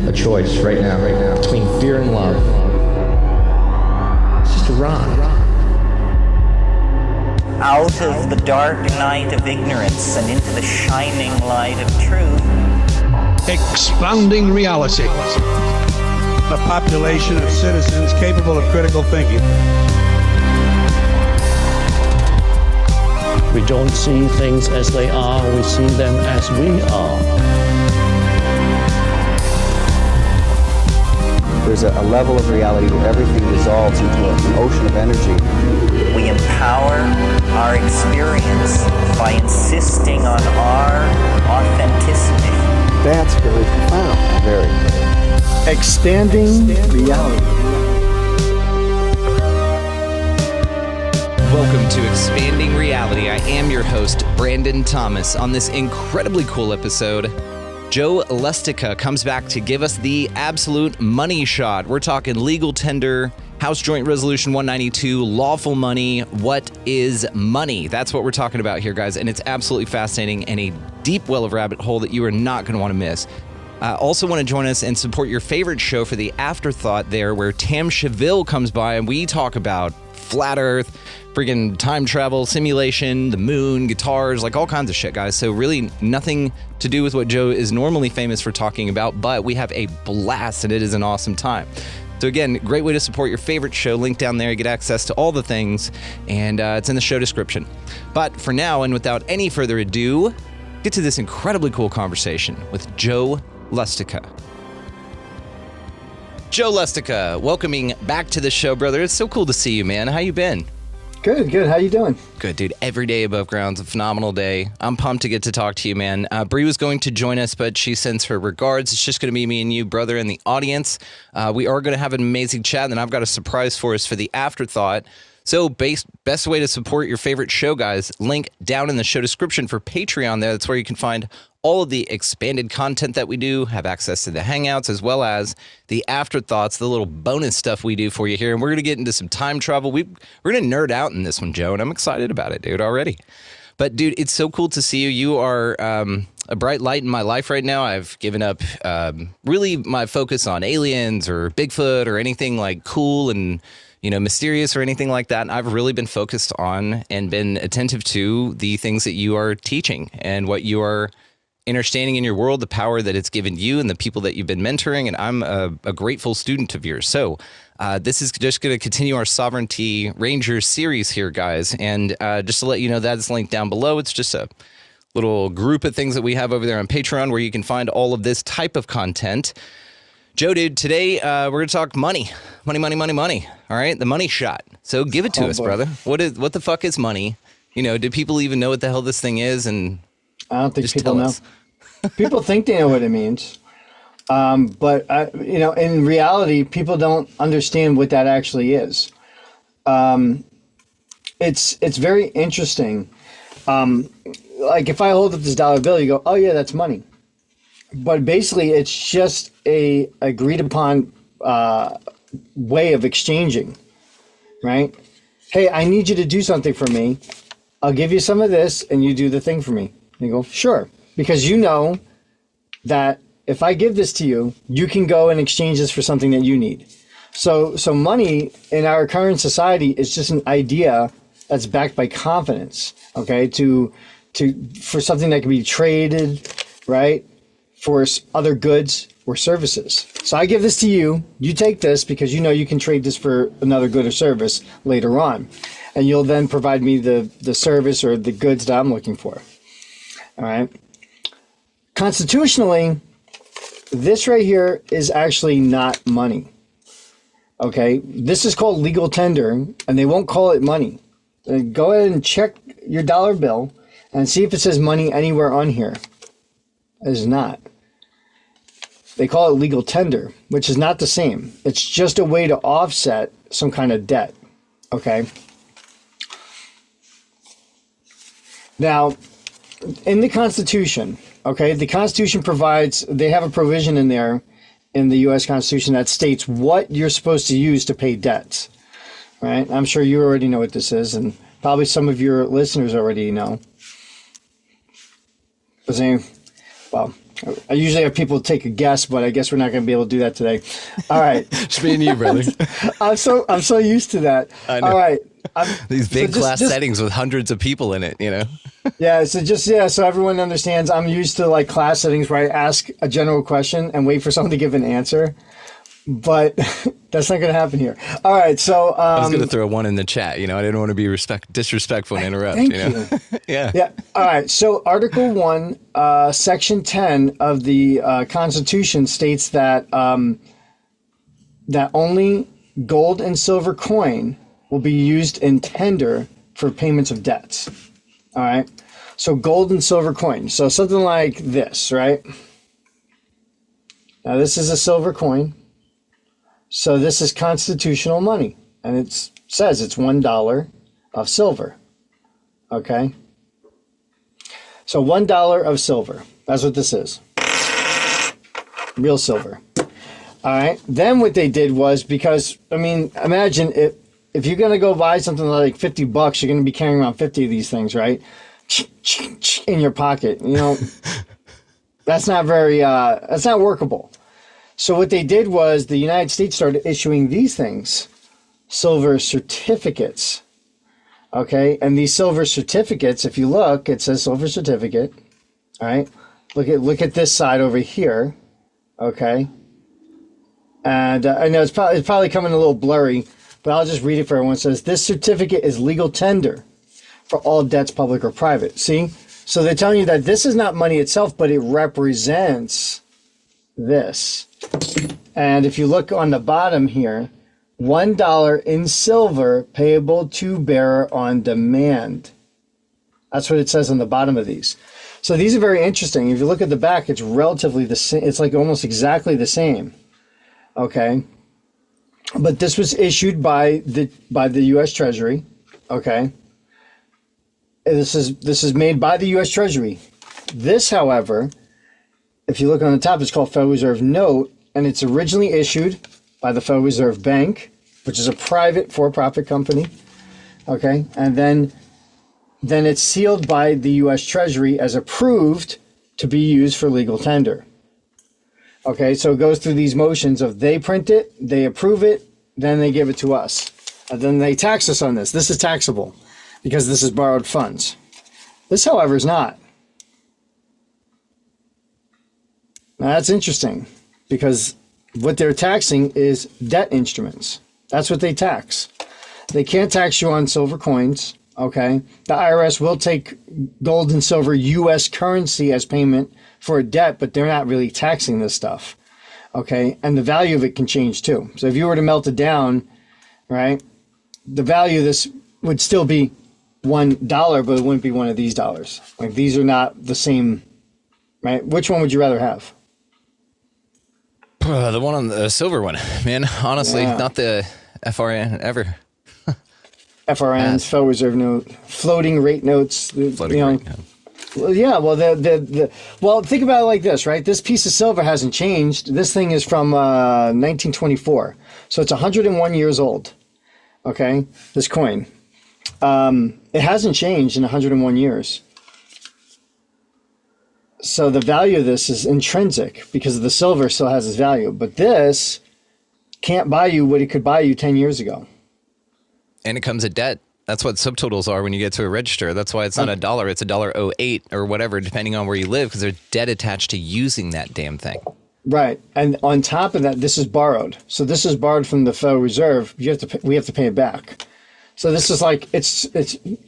a choice right now, between fear and love. It's just a rock. Out of the dark night of ignorance and into the shining light of truth. Expounding reality. A population of citizens capable of critical thinking. We don't see things as they are, we see them as we are. There's a level of reality where everything dissolves into an ocean of energy. We empower our experience by insisting on our authenticity. That's very profound. Very. Expanding reality. Welcome to Expanding Reality. I am your host, Brandon Thomas. On this incredibly cool episode, Joe Lustica comes back to give us the absolute money shot. We're talking legal tender, House Joint Resolution 192, lawful money. What is money? That's what we're talking about here, guys. And it's absolutely fascinating and a deep well of rabbit hole that you are not going to want to miss. Also want to join us and support your favorite show for the afterthought there, where Tam Cheville comes by and we talk about flat earth, freaking time travel, simulation, the moon, guitars, like all kinds of shit, guys. So really nothing to do with what Joe is normally famous for talking about, but we have a blast and it is an awesome time. So again, great way to support your favorite show. Link down there, you get access to all the things, and it's in the show description. But for now, and without any further ado, get to this incredibly cool conversation with Joe Lustica. Joe Lustica, welcoming back to the show, brother. It's so cool to see you, man. How you been? Good. How you doing? Good, dude. Every day above ground's a phenomenal day. I'm pumped to get to talk to you, man. Bree was going to join us, but she sends her regards. It's just going to be me and you, brother, in the audience. We are going to have an amazing chat, and I've got a surprise for us for the afterthought. So best way to support your favorite show, guys, link down in the show description for Patreon there. That's where you can find all of the expanded content that we do, have access to the Hangouts, as well as the afterthoughts, the little bonus stuff we do for you here. And we're going to get into some time travel. We're going to nerd out in this one, Joe, and I'm excited about it, dude, already. But, dude, it's so cool to see you. You are a bright light in my life right now. I've given up really my focus on aliens or Bigfoot or anything like cool and mysterious or anything like that. And I've really been focused on and been attentive to the things that you are teaching and what you are understanding in your world, the power that it's given you and the people that you've been mentoring. And I'm a grateful student of yours. So this is just going to continue our Sovereignty Rangers series here, guys. And just to let you know, that's linked down below. It's just a little group of things that we have over there on Patreon where you can find all of this type of content. Joe, dude, today we're going to talk money. Money. All right, the money shot. So give it to us, brother. What the fuck is money? Do people even know what the hell this thing is? And I don't think people know. People think they know what it means. But in reality, people don't understand what that actually is. It's very interesting. Like if I hold up this dollar bill, you go, oh yeah, that's money. But basically, it's just a agreed upon way of exchanging, right? Hey, I need you to do something for me. I'll give you some of this, and you do the thing for me. And you go, sure, because you know that if I give this to you, you can go and exchange this for something that you need. So money in our current society is just an idea that's backed by confidence. Okay, for something that can be traded, right? For other goods or services. So I give this to you, you take this because you know you can trade this for another good or service later on. And you'll then provide me the service or the goods that I'm looking for. All right. Constitutionally, this right here is actually not money. Okay. This is called legal tender, and they won't call it money. Go ahead and check your dollar bill and see if it says money anywhere on here. It is not. They call it legal tender, which is not the same. It's just a way to offset some kind of debt. Okay. Now, in the Constitution, okay, the Constitution provides, they have a provision in there in the U.S. Constitution that states what you're supposed to use to pay debts. Right? I'm sure you already know what this is, and probably some of your listeners already know. Well, I usually have people take a guess, but I guess we're not going to be able to do that today. All right. Just me and you, brother. I'm so used to that. I know. All right. These big class settings with hundreds of people in it, you know? Yeah. So everyone understands, I'm used to like class settings where I ask a general question and wait for someone to give an answer. But that's not going to happen here. All right, so I was going to throw one in the chat. You know, I didn't want to be disrespectful and interrupt. Thank you know, yeah. Yeah. All right. So Article 1, Section 10 of the Constitution states that that only gold and silver coin will be used in tender for payments of debts. All right. So gold and silver coin. So something like this, right? Now this is a silver coin. So this is constitutional money, and it says it's $1 of silver. Okay? So $1 of silver. That's what this is. Real silver. All right? Then what they did was, because, I mean, imagine if you're going to go buy something like $50, you're going to be carrying around 50 of these things, right? In your pocket. You know, that's not that's not workable. So what they did was the United States started issuing these things, silver certificates, okay? And these silver certificates, if you look, it says silver certificate, all right? Look at this side over here, okay? And I know it's probably coming a little blurry, but I'll just read it for everyone. It says, this certificate is legal tender for all debts, public or private. See? So they're telling you that this is not money itself, but it represents this. And if you look on the bottom here, $1 in silver payable to bearer on demand. That's what it says on the bottom of these. So these are very interesting. If you look at the back, it's relatively the same. It's like almost exactly the same. Okay. But this was issued by the U.S. Treasury. Okay. This is made by the U.S. Treasury. This, however, if you look on the top, it's called Federal Reserve Note, and it's originally issued by the Federal Reserve Bank, which is a private for-profit company, okay? And then it's sealed by the U.S. Treasury as approved to be used for legal tender. Okay, so it goes through these motions of they print it, they approve it, then they give it to us. And then they tax us on this. This is taxable because this is borrowed funds. This, however, is not. Now that's interesting because what they're taxing is debt instruments. That's what they tax. They can't tax you on silver coins, okay? The IRS will take gold and silver U.S. currency as payment for a debt, but they're not really taxing this stuff, okay? And the value of it can change too. So if you were to melt it down, right, the value of this would still be $1, but it wouldn't be one of these dollars. Like these are not the same, right? Which one would you rather have? The one on the silver one, man. Honestly, Yeah. not the FRN ever. FRNs, Federal Reserve Note, floating rate notes. Floating rate, yeah. Well, yeah. Well, well, think about it like this, right? This piece of silver hasn't changed. This thing is from 1924, so it's 101 years old. Okay, this coin. It hasn't changed in 101 years. So the value of this is intrinsic because the silver still has its value, but this can't buy you what it could buy you 10 years ago. And it comes at debt. That's what subtotals are when you get to a register. That's why it's not $1. It's $1.08 or whatever, depending on where you live, because there's debt attached to using that damn thing. Right. And on top of that, this is borrowed. So this is borrowed from the Federal Reserve. We have to pay it back. So this is like,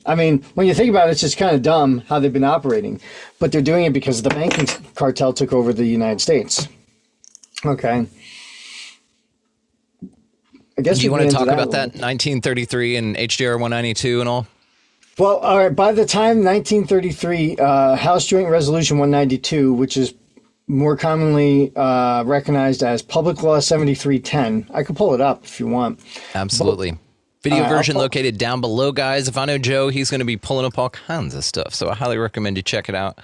I mean, when you think about it, it's just kind of dumb how they've been operating. But they're doing it because the banking cartel took over the United States. Okay. I guess Do you want to talk about that 1933 and HJR 192 and all? Well, all right. By the time 1933, House Joint Resolution 192, which is more commonly recognized as Public Law 7310, I could pull it up if you want. Absolutely. Video version located down below, guys. If I know Joe, he's going to be pulling up all kinds of stuff. So I highly recommend you check it out.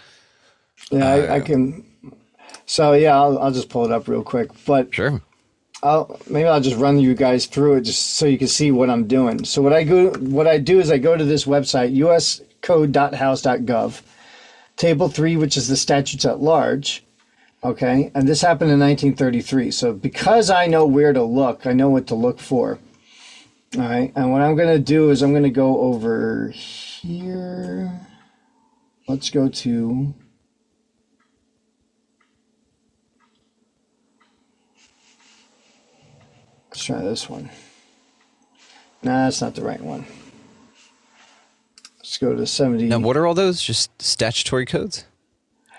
Yeah, I can. So yeah, I'll just pull it up real quick. But sure. Maybe I'll just run you guys through it just so you can see what I'm doing. So what I do is I go to this website, uscode.house.gov, Table 3, which is the statutes at large. Okay, and this happened in 1933. So because I know where to look, I know what to look for. All right, and what I'm going to do is I'm going to go over here. Let's go to... Let's try this one. Nah, that's not the right one. Let's go to 70. Now, what are all those? Just statutory codes?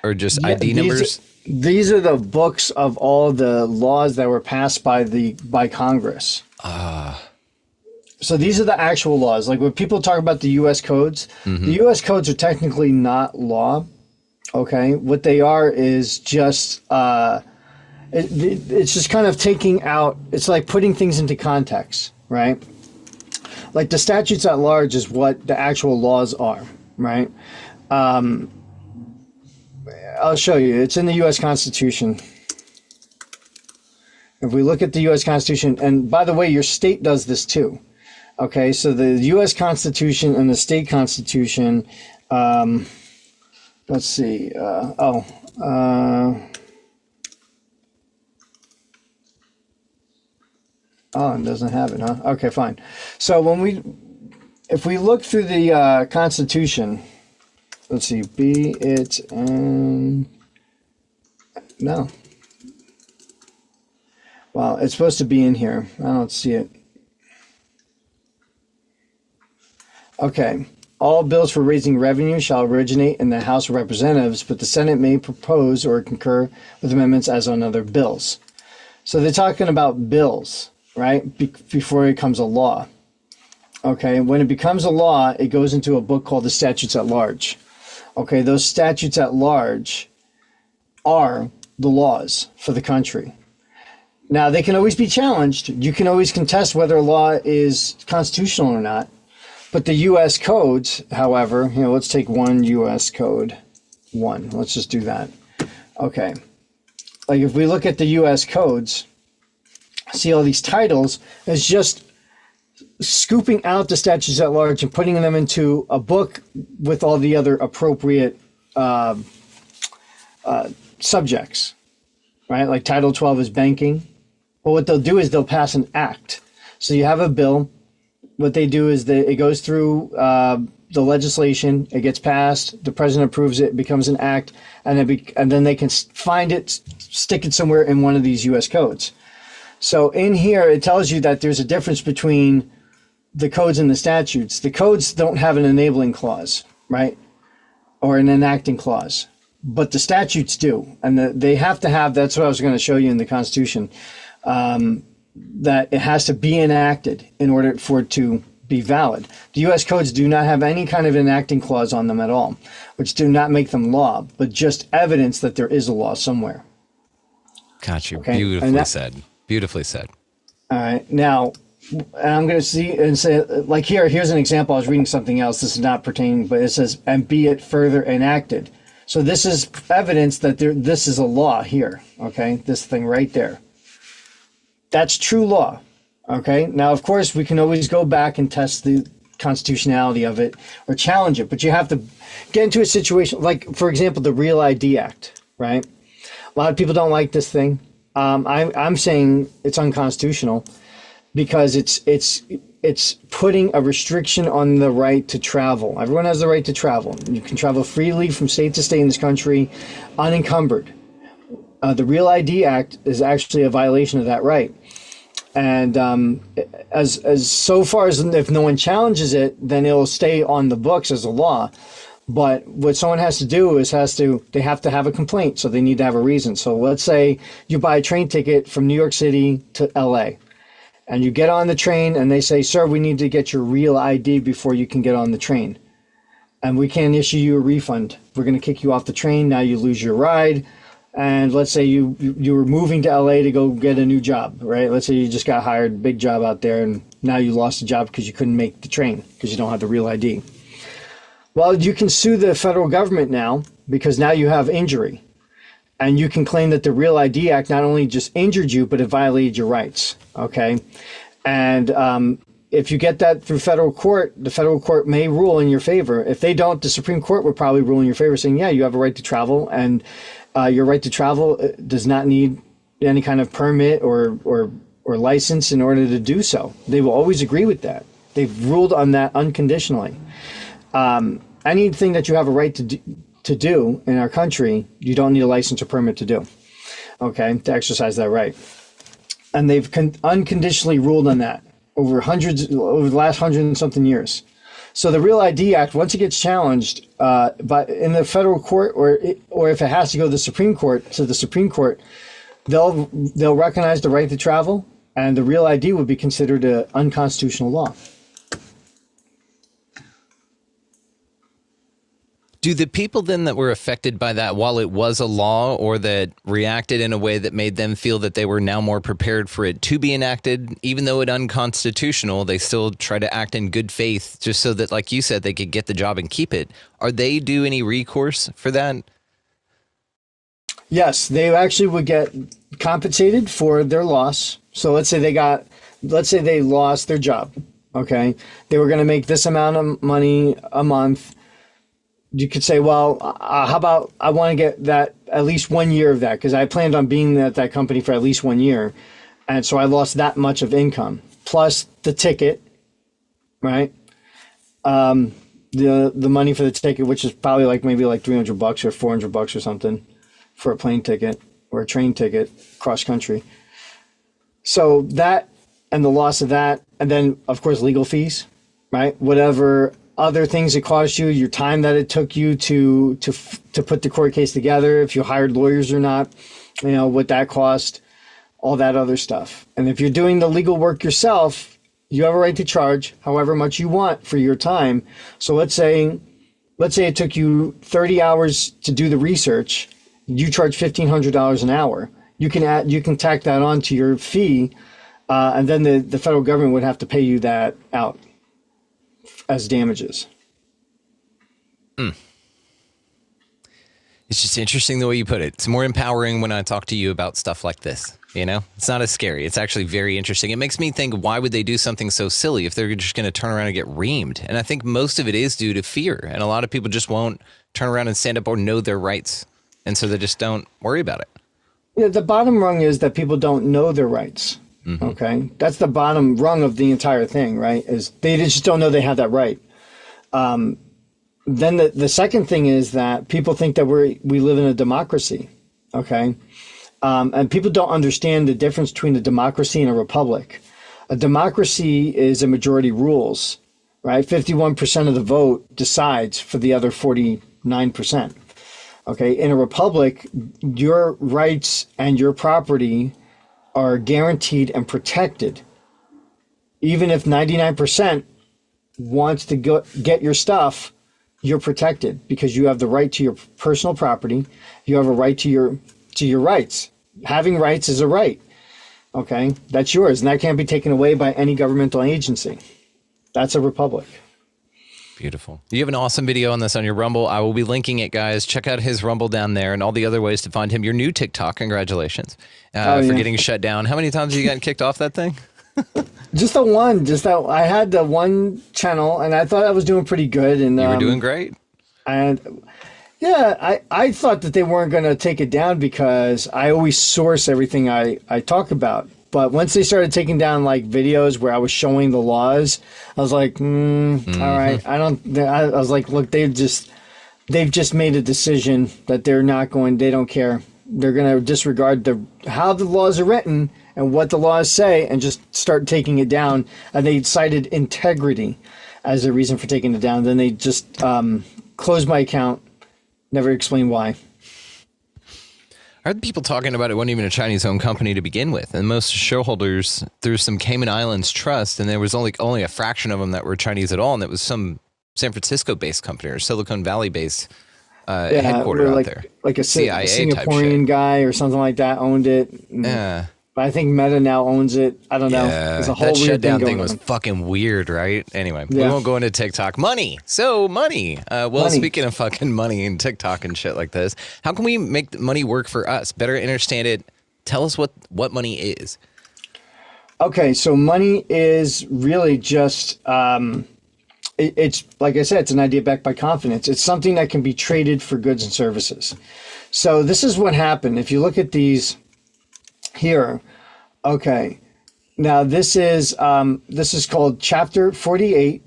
Or just ID numbers? These are the books of all the laws that were passed by Congress. So these are the actual laws. Like when people talk about the U.S. codes, the U.S. codes are technically not law. Okay, what they are is just it's just kind of taking out. It's like putting things into context, right? Like the statutes at large is what the actual laws are, right? I'll show you. It's in the U.S. Constitution. If we look at the U.S. Constitution, and by the way, your state does this too. Okay, so the U.S. Constitution and the state constitution, let's see, oh, it doesn't have it, huh? Okay, fine. So if we look through the Constitution, let's see, be it and no. Well, it's supposed to be in here. I don't see it. Okay. All bills for raising revenue shall originate in the House of Representatives, but the Senate may propose or concur with amendments as on other bills. So they're talking about bills, right? Before it becomes a law. Okay. When it becomes a law, it goes into a book called the Statutes at Large. Okay. Those statutes at large are the laws for the country. Now, they can always be challenged. You can always contest whether a law is constitutional or not. But the U.S. codes, however, let's take one U.S. code 1. Let's just do that. Okay. Like if we look at the U.S. codes, see all these titles, it's just scooping out the statutes at large and putting them into a book with all the other appropriate subjects, right? Like Title 12 is banking. Well, what they'll do is they'll pass an act. So you have a bill. What they do is it goes through the legislation, it gets passed, the president approves it, becomes an act, and then they can find it, stick it somewhere in one of these U.S. codes. So in here, it tells you that there's a difference between the codes and the statutes. The codes don't have an enabling clause, right? Or an enacting clause, but the statutes do. And they have to have, that's what I was going to show you in the Constitution, that it has to be enacted in order for it to be valid. The U.S. codes do not have any kind of enacting clause on them at all, which do not make them law, but just evidence that there is a law somewhere. Got you. Okay? Beautifully said. Beautifully said. All right. Now, I'm going to see and say, like here's an example. I was reading something else. This is not pertaining, but it says, and be it further enacted. So this is evidence that this is a law here. Okay. This thing right there. That's true law. Okay. Now, of course, we can always go back and test the constitutionality of it or challenge it, but you have to get into a situation like, for example, the Real ID Act, right? A lot of people don't like this thing. I'm saying it's unconstitutional because it's putting a restriction on the right to travel. Everyone has the right to travel. You can travel freely from state to state in this country unencumbered. The Real ID Act is actually a violation of that right. And as so far as if no one challenges it, then it'll stay on the books as a law. But what someone has to do is they have to have a complaint, so they need to have a reason. So let's say you buy a train ticket from New York City to LA, and you get on the train and they say, sir, we need to get your real ID before you can get on the train. And we can't issue you a refund. We're going to kick you off the train. Now you lose your ride. And let's say you were moving to LA to go get a new job, right? Let's say you just got hired, big job out there, and now you lost the job because you couldn't make the train because you don't have the real ID. Well, you can sue the federal government now because now you have injury. And you can claim that the Real ID Act not only just injured you, but it violated your rights, okay? And if you get that through federal court, the federal court may rule in your favor. If they don't, the Supreme Court would probably rule in your favor saying, yeah, you have a right to travel and your right to travel does not need any kind of permit or license in order to do so. They will always agree with that. They've ruled on that unconditionally. Anything that you have a right to do in our country, you don't need a license or permit to do, okay, to exercise that right. And they've unconditionally ruled on that over the last 100 and something years. So the Real ID Act, once it gets challenged, but in the federal court, or if it has to go to the Supreme Court, they'll recognize the right to travel, and the Real ID would be considered an unconstitutional law. Do the people then that were affected by that, while it was a law, or that reacted in a way that made them feel that they were now more prepared for it to be enacted, even though it's unconstitutional, they still try to act in good faith just so that, like you said, they could get the job and keep it? Are they due any recourse for that? Yes, they actually would get compensated for their loss. So let's say they lost their job. Okay, they were going to make this amount of money a month. You could say, well, how about I want to get that at least 1 year of that, because I planned on being at that company for at least 1 year. And so I lost that much of income plus the ticket, right? The money for the ticket, which is probably maybe $300 or $400 or something for a plane ticket or a train ticket cross country. So that, and the loss of that, and then of course legal fees, right? Whatever other things it cost you, your time that it took you to put the court case together, if you hired lawyers or not, what that cost, all that other stuff. And if you're doing the legal work yourself, you have a right to charge however much you want for your time. So let's say it took you 30 hours to do the research, you charge $1,500 an hour. You can tack that on to your fee, and then the federal government would have to pay you that out as damages. It's just interesting the way you put it. It's more empowering when I talk to you about stuff like this. It's not as scary. It's actually very interesting. It makes me think, why would they do something so silly if they're just going to turn around and get reamed? And I think most of it is due to fear. And a lot of people just won't turn around and stand up or know their rights. And so they just don't worry about it. Yeah, the bottom rung is that people don't know their rights. Mm-hmm. Okay, that's the bottom rung of the entire thing, right? Is they just don't know they have that right. Then the second thing is that people think that we live in a democracy, okay? And people don't understand the difference between a democracy and a republic. A democracy is a majority rules, right? 51% of the vote decides for the other 49%. Okay, in a republic, your rights and your property are guaranteed and protected. Even if 99% wants to get your stuff, you're protected because you have the right to your personal property. You have a right to your rights. Having rights is a right. Okay, that's yours, and that can't be taken away by any governmental agency. That's a republic. Beautiful. You have an awesome video on this on your Rumble. I will be linking it, guys. Check out his Rumble down there and all the other ways to find him. Your new TikTok, congratulations for getting shut down. How many times have you gotten kicked off that thing? Just the one. I had the one channel, and I thought I was doing pretty good. And you were doing great. And yeah, I thought that they weren't going to take it down because I always source everything I talk about. But once they started taking down videos where I was showing the laws, I was like, all right. I was like, look, they've just made a decision that they don't care. They're going to disregard how the laws are written and what the laws say and just start taking it down. And they cited integrity as a reason for taking it down. Then they just closed my account, never explained why. I heard people talking about it wasn't even a Chinese-owned company to begin with, and most shareholders through some Cayman Islands trust, and there was only a fraction of them that were Chinese at all, and it was some San Francisco-based company or Silicon Valley-based headquartered out there, like a CIA Singaporean guy or something like that owned it. Yeah. But I think Meta now owns it. I don't know. There's a whole that weird shutdown thing on. was fucking weird, right? Anyway, we won't go into TikTok. Money. Money. Money. Speaking of fucking money and TikTok and shit like this, how can we make money work for us? Better understand it. Tell us what money is. Okay, so money is really just it's like I said, it's an idea backed by confidence. It's something that can be traded for goods and services. So this is what happened. If you look at these here, okay. Now this is called Chapter 48.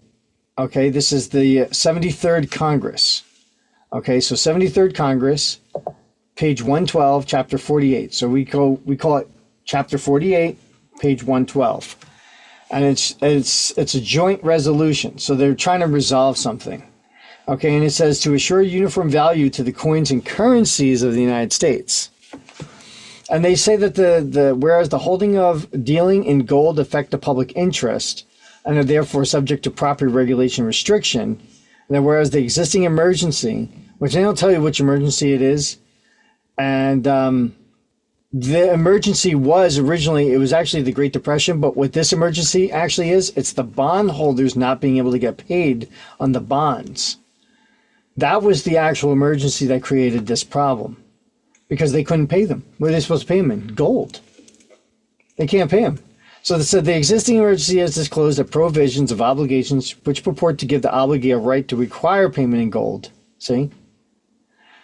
Okay, this is the 73rd Congress. Okay, so 73rd Congress, page 112, Chapter 48. So we call it Chapter 48, page 112, and it's a joint resolution. So they're trying to resolve something. Okay, and it says to assure uniform value to the coins and currencies of the United States. And they say that whereas the holding of dealing in gold affect the public interest and are therefore subject to proper regulation restriction, and that whereas the existing emergency, which they don't tell you which emergency it is, and the emergency was originally, it was actually the Great Depression, but what this emergency actually is, it's the bondholders not being able to get paid on the bonds. That was the actual emergency that created this problem, because they couldn't pay them. What are they supposed to pay them in? Gold. They can't pay them. So they said the existing emergency has disclosed that provisions of obligations which purport to give the obligee a right to require payment in gold, see?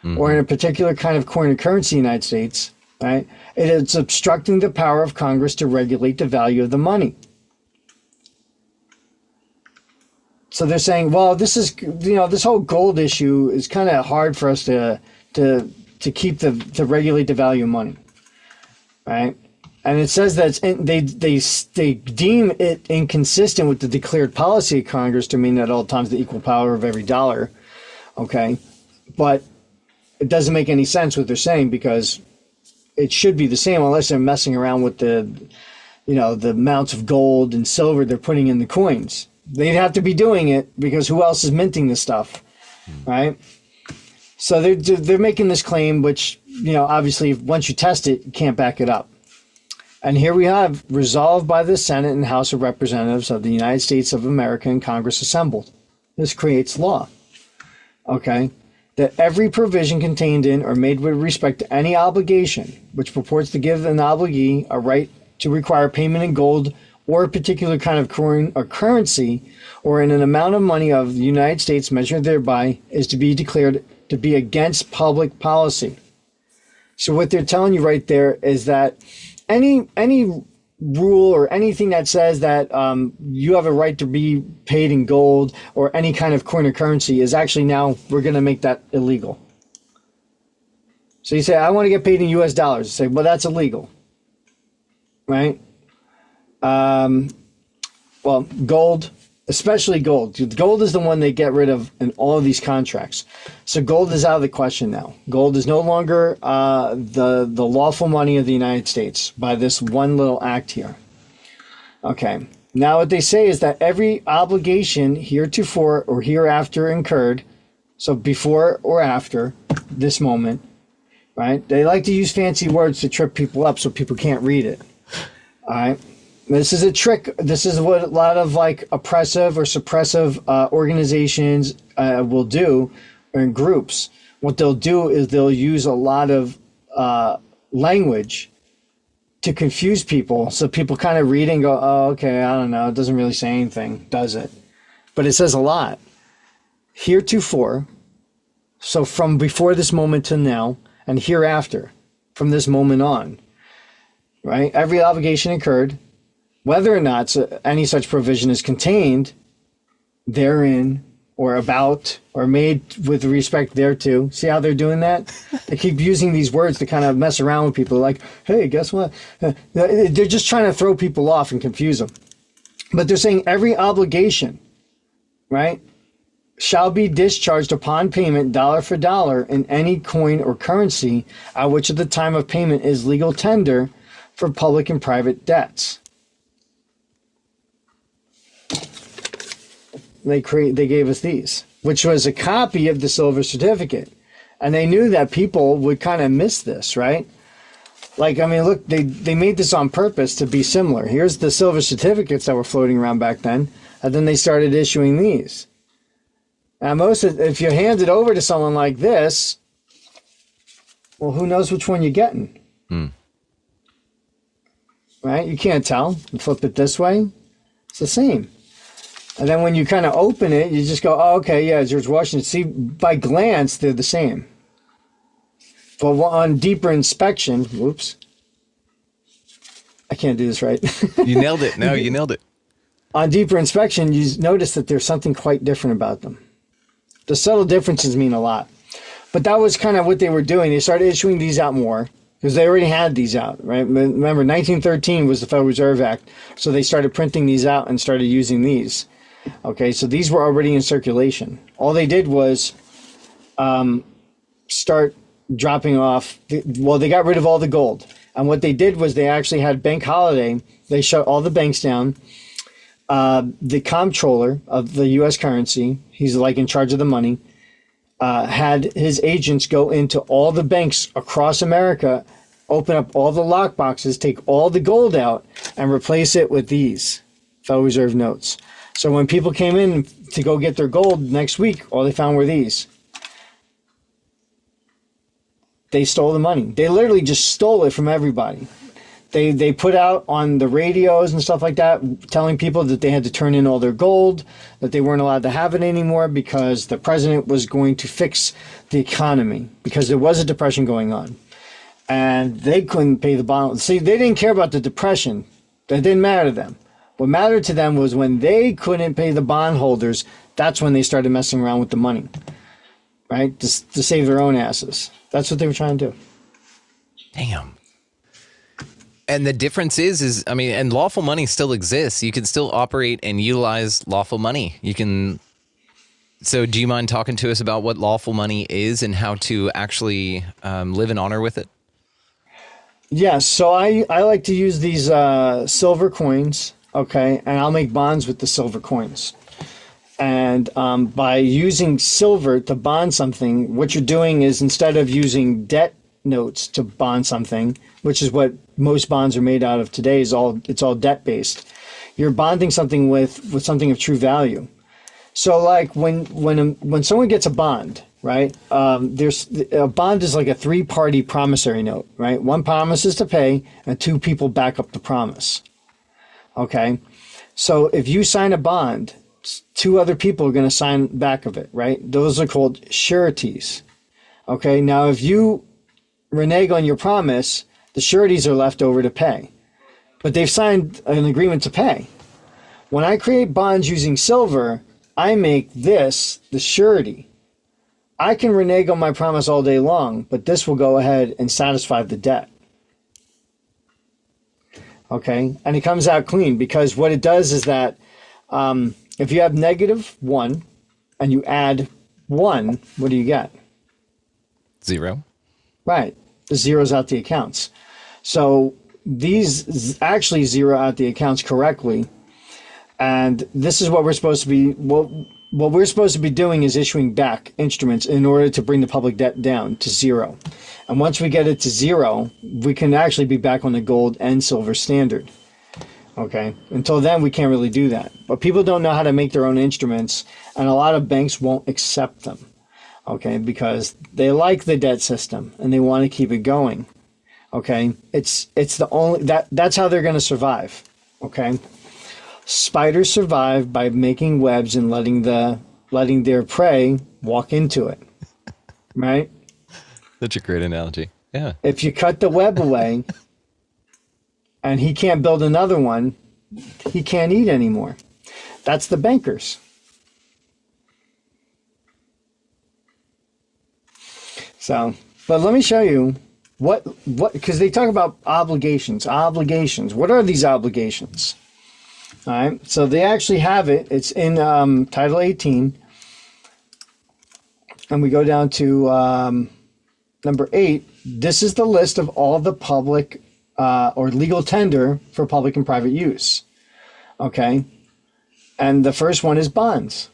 Mm-hmm. Or in a particular kind of coin or currency in the United States, right? It is obstructing the power of Congress to regulate the value of the money. So they're saying, well, this is, this whole gold issue is kind of hard for us to keep to regulate the value of money, right? And it says that they deem it inconsistent with the declared policy of Congress to mean at all times the equal power of every dollar, okay? But it doesn't make any sense what they're saying, because it should be the same unless they're messing around with the amounts of gold and silver they're putting in the coins. They'd have to be doing it because who else is minting this stuff, right? So they're making this claim, which, obviously once you test it, you can't back it up. And here we have resolved by the Senate and House of Representatives of the United States of America and Congress assembled. This creates law, okay? That every provision contained in or made with respect to any obligation which purports to give an obligee a right to require payment in gold or a particular kind of coin or currency or in an amount of money of the United States measured thereby is to be declared to be against public policy. So what they're telling you right there is that any rule or anything that says that you have a right to be paid in gold or any kind of coin or currency is actually now, we're going to make that illegal. So you say, I want to get paid in US dollars. You say, well, that's illegal, right? Well, gold, especially gold. Gold is the one they get rid of in all of these contracts. So gold is out of the question now. Gold is no longer the lawful money of the United States by this one little act here. Okay. Now what they say is that every obligation heretofore or hereafter incurred, so before or after this moment, right? They like to use fancy words to trip people up so people can't read it. All right. This is a trick. This is what a lot of oppressive or suppressive organizations will do, or in groups. What they'll do is they'll use a lot of language to confuse people, so people kind of read and go, oh, okay, I don't know. It doesn't really say anything, does it? But it says a lot. Heretofore, so from before this moment to now, and hereafter, from this moment on, right? Every obligation incurred, whether or not any such provision is contained therein or about or made with respect thereto. See how they're doing that? They keep using these words to kind of mess around with people. Like, hey, guess what? They're just trying to throw people off and confuse them. But they're saying every obligation, right, shall be discharged upon payment dollar for dollar in any coin or currency at which at the time of payment is legal tender for public and private debts. They gave us these, which was a copy of the silver certificate. And they knew that people would kind of miss this, right? Like, I mean, look, they made this on purpose to be similar. Here's the silver certificates that were floating around back then. And then they started issuing these. And if you hand it over to someone like this, well, who knows which one you're getting? Right? You can't tell. You flip it this way, it's the same. And then when you kind of open it, you just go, oh, okay, yeah, George Washington. See, by glance, they're the same. But on deeper inspection, whoops, I can't do this right. You nailed it. No, you nailed it. On deeper inspection, you notice that there's something quite different about them. The subtle differences mean a lot. But that was kind of what they were doing. They started issuing these out more because they already had these out, right? Remember, 1913 was the Federal Reserve Act, so they started printing these out and started using these. Okay, so these were already in circulation. All they did was start dropping off. They got rid of all the gold. And what they did was they actually had bank holiday. They shut all the banks down. The comptroller of the U.S. currency, he's like in charge of the money, had his agents go into all the banks across America, open up all the lock boxes, take all the gold out, and replace it with these Federal Reserve notes. So when people came in to go get their gold next week, all they found were these. They stole the money. They literally just stole it from everybody. They put out on the radios and stuff like that, telling people that they had to turn in all their gold, that they weren't allowed to have it anymore because the president was going to fix the economy because there was a depression going on. And they couldn't pay the bond. See, they didn't care about the depression. That didn't matter to them. What mattered to them was when they couldn't pay the bondholders, that's when they started messing around with the money, right? To save their own asses. That's what they were trying to do. Damn. And the difference is I mean, and lawful money still exists. You can still operate and utilize lawful money. You can. So do you mind talking to us about what lawful money is and how to actually live in honor with it? Yes. So I like to use these silver coins. Okay. And I'll make bonds with the silver coins. And by using silver to bond something, what you're doing is instead of using debt notes to bond something, which is what most bonds are made out of today, it's all debt based. You're bonding something with something of true value. So like when someone gets a bond, right? There's a bond is like a 3-party promissory note, right? One promises to pay and 2 people back up the promise. Okay. So if you sign a bond, 2 other people are going to sign back of it, right? Those are called sureties. Okay. Now, if you renege on your promise, the sureties are left over to pay, but they've signed an agreement to pay. When I create bonds using silver, I make this the surety. I can renege on my promise all day long, but this will go ahead and satisfy the debt. Okay. And it comes out clean because what it does is that, if you have -1 and you add 1, what do you get? 0. Right. The zeros out the accounts. So these actually zero out the accounts correctly. And this is what we're supposed to be, what we're supposed to be doing is issuing back instruments in order to bring the public debt down to 0. And once we get it to 0, we can actually be back on the gold and silver standard. Okay. Until then, we can't really do that. But people don't know how to make their own instruments, and a lot of banks won't accept them. Okay, because they like the debt system and they want to keep it going. Okay, it's the only that's how they're going to survive. Okay, spiders survive by making webs and letting their prey walk into it. Right? That's a great analogy. Yeah. If you cut the web away and he can't build another one, he can't eat anymore. That's the bankers. So, but let me show you what, because they talk about obligations. What are these obligations? All right. So they actually have it. It's in Title 18. And we go down to number 8. This is the list of all the public or legal tender for public and private use. Okay. And the first one is bonds,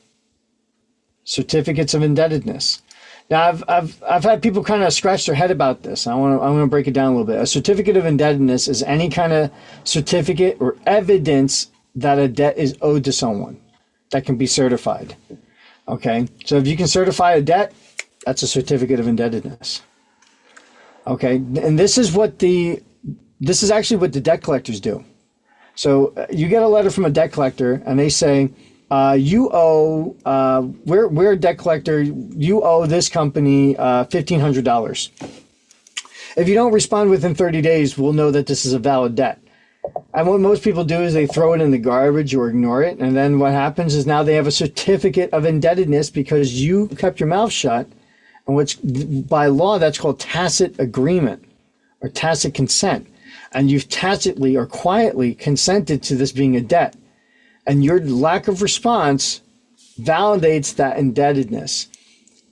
certificates of indebtedness. Now, I've had people kind of scratch their head about this. I want to break it down a little bit. A certificate of indebtedness is any kind of certificate or evidence that a debt is owed to someone that can be certified. Okay, so if you can certify a debt, that's a certificate of indebtedness. Okay, and this is actually what the debt collectors do. So you get a letter from a debt collector, and they say, You owe, we're a debt collector. You owe this company $1,500. If you don't respond within 30 days, we'll know that this is a valid debt. And what most people do is they throw it in the garbage or ignore it. And then what happens is now they have a certificate of indebtedness because you kept your mouth shut. And which by law, that's called tacit agreement or tacit consent. And you've tacitly or quietly consented to this being a debt. And your lack of response validates that indebtedness,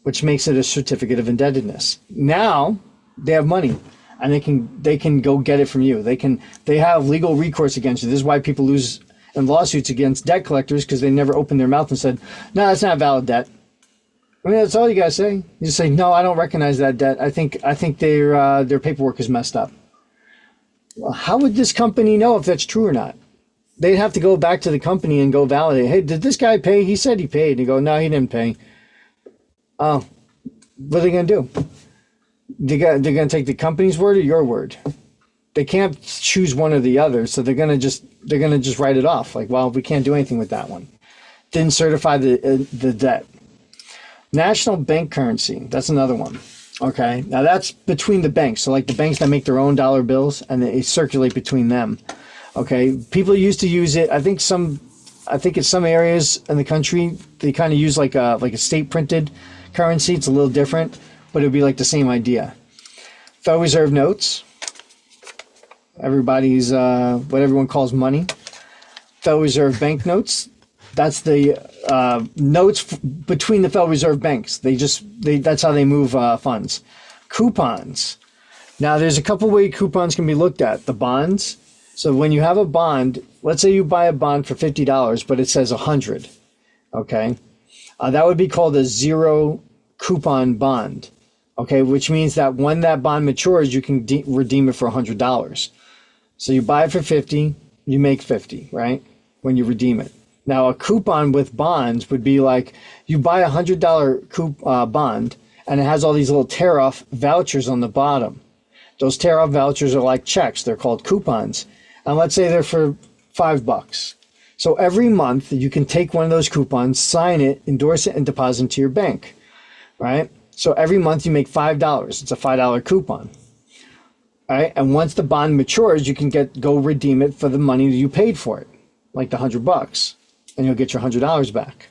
which makes it a certificate of indebtedness. Now they have money and they can go get it from you. They have legal recourse against you. This is why people lose in lawsuits against debt collectors, because they never opened their mouth and said, no, that's not valid debt. I mean, that's all you gotta say. You just say, no, I don't recognize that debt. I think their paperwork is messed up. Well, how would this company know if that's true or not? They'd have to go back to the company and go validate. Hey, did this guy pay? He said he paid. And you go, no, he didn't pay. Oh, what are they going to do? They're going to take the company's word or your word. They can't choose one or the other, so they're going to just write it off. Like, well, we can't do anything with that one. Didn't certify the debt. National bank currency. That's another one. Okay, now that's between the banks. So like the banks that make their own dollar bills and they circulate between them. Okay, people used to use it. I think in some areas in the country they kind of use like a state printed currency. It's a little different, but it'd be like the same idea. Federal Reserve notes. Everybody's what everyone calls money. Federal Reserve bank notes. That's the notes between the Federal Reserve banks. That's how they move funds. Coupons. Now there's a couple ways coupons can be looked at. The bonds. So when you have a bond, let's say you buy a bond for $50, but it says 100, okay? That would be called a zero coupon bond, okay? Which means that when that bond matures, you can redeem it for $100. So you buy it for 50, you make 50, right? When you redeem it. Now a coupon with bonds would be like you buy $100 bond and it has all these little tear-off vouchers on the bottom. Those tear-off vouchers are like checks. They're called coupons. And let's say they're for $5. So every month you can take one of those coupons, sign it, endorse it, and deposit it to your bank, right? So every month you make $5. It's a $5 coupon, right? And once the bond matures, you can go redeem it for the money that you paid for it, like the $100, and you'll get your $100 back.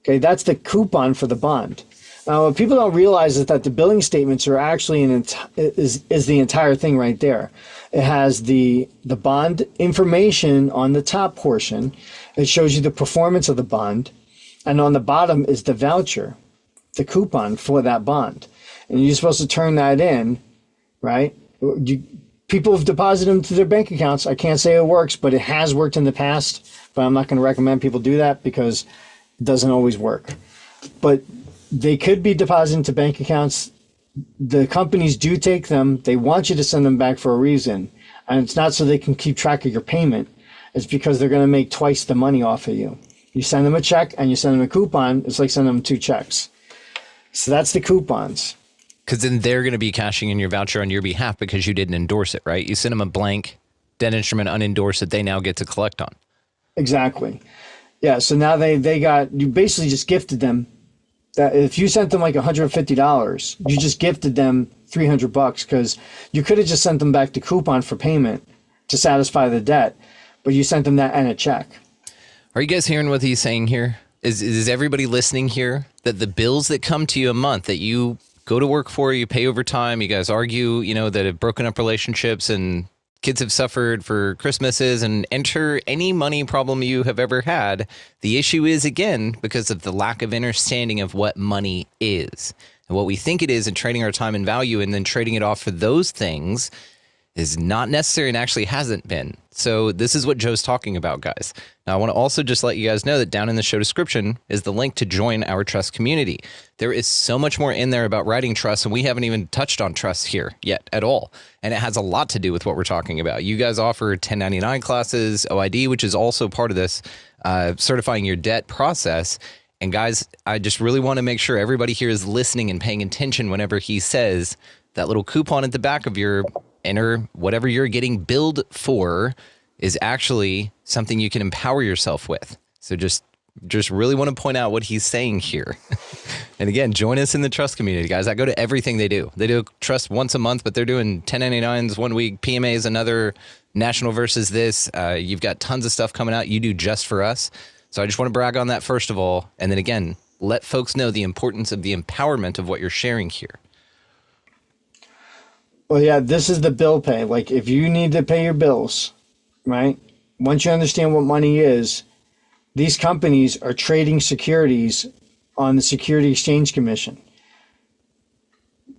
Okay, that's the coupon for the bond. Now, what people don't realize is that the billing statements are actually is the entire thing right there. It has the bond information on the top portion. It shows you the performance of the bond. And on the bottom is the voucher, the coupon for that bond. And you're supposed to turn that in, right? People have deposited them to their bank accounts. I can't say it works, but it has worked in the past. But I'm not going to recommend people do that because it doesn't always work. But they could be deposited into bank accounts. The companies do take them. They want you to send them back for a reason. And it's not so they can keep track of your payment. It's because they're going to make twice the money off of you. You send them a check and you send them a coupon. It's like sending them 2 checks. So that's the coupons. Because then they're going to be cashing in your voucher on your behalf because you didn't endorse it, right? You send them a blank debt instrument unendorsed that they now get to collect on. Exactly. Yeah, so now you basically just gifted them. That if you sent them like $150, you just gifted them $300 because you could have just sent them back the coupon for payment to satisfy the debt, but you sent them that and a check. Are you guys hearing what he's saying here? Is everybody listening here that the bills that come to you a month that you go to work for, you pay overtime, you guys argue, that have broken up relationships and kids have suffered for Christmases and enter any money problem you have ever had. The issue is, again, because of the lack of understanding of what money is and what we think it is and trading our time and value and then trading it off for those things is not necessary and actually hasn't been. So this is what Joe's talking about, guys. Now, I want to also just let you guys know that down in the show description is the link to join our trust community. There is so much more in there about writing trust, and we haven't even touched on trust here yet at all. And it has a lot to do with what we're talking about. You guys offer 1099 classes, OID, which is also part of this certifying your debt process. And guys, I just really want to make sure everybody here is listening and paying attention whenever he says that little coupon at the back of your enter whatever you're getting billed for is actually something you can empower yourself with. So just just really want to point out what he's saying here. And again, join us in the trust community, guys. I go to everything they do. They do trust once a month, but they're doing 1099s 1 week, PMAs another, national versus this. You've got tons of stuff coming out you do just for us. So I just want to brag on that first of all. And then again, let folks know the importance of the empowerment of what you're sharing here. Well, yeah, this is the bill pay. Like if you need to pay your bills, right? Once you understand what money is, these companies are trading securities on the Security Exchange Commission.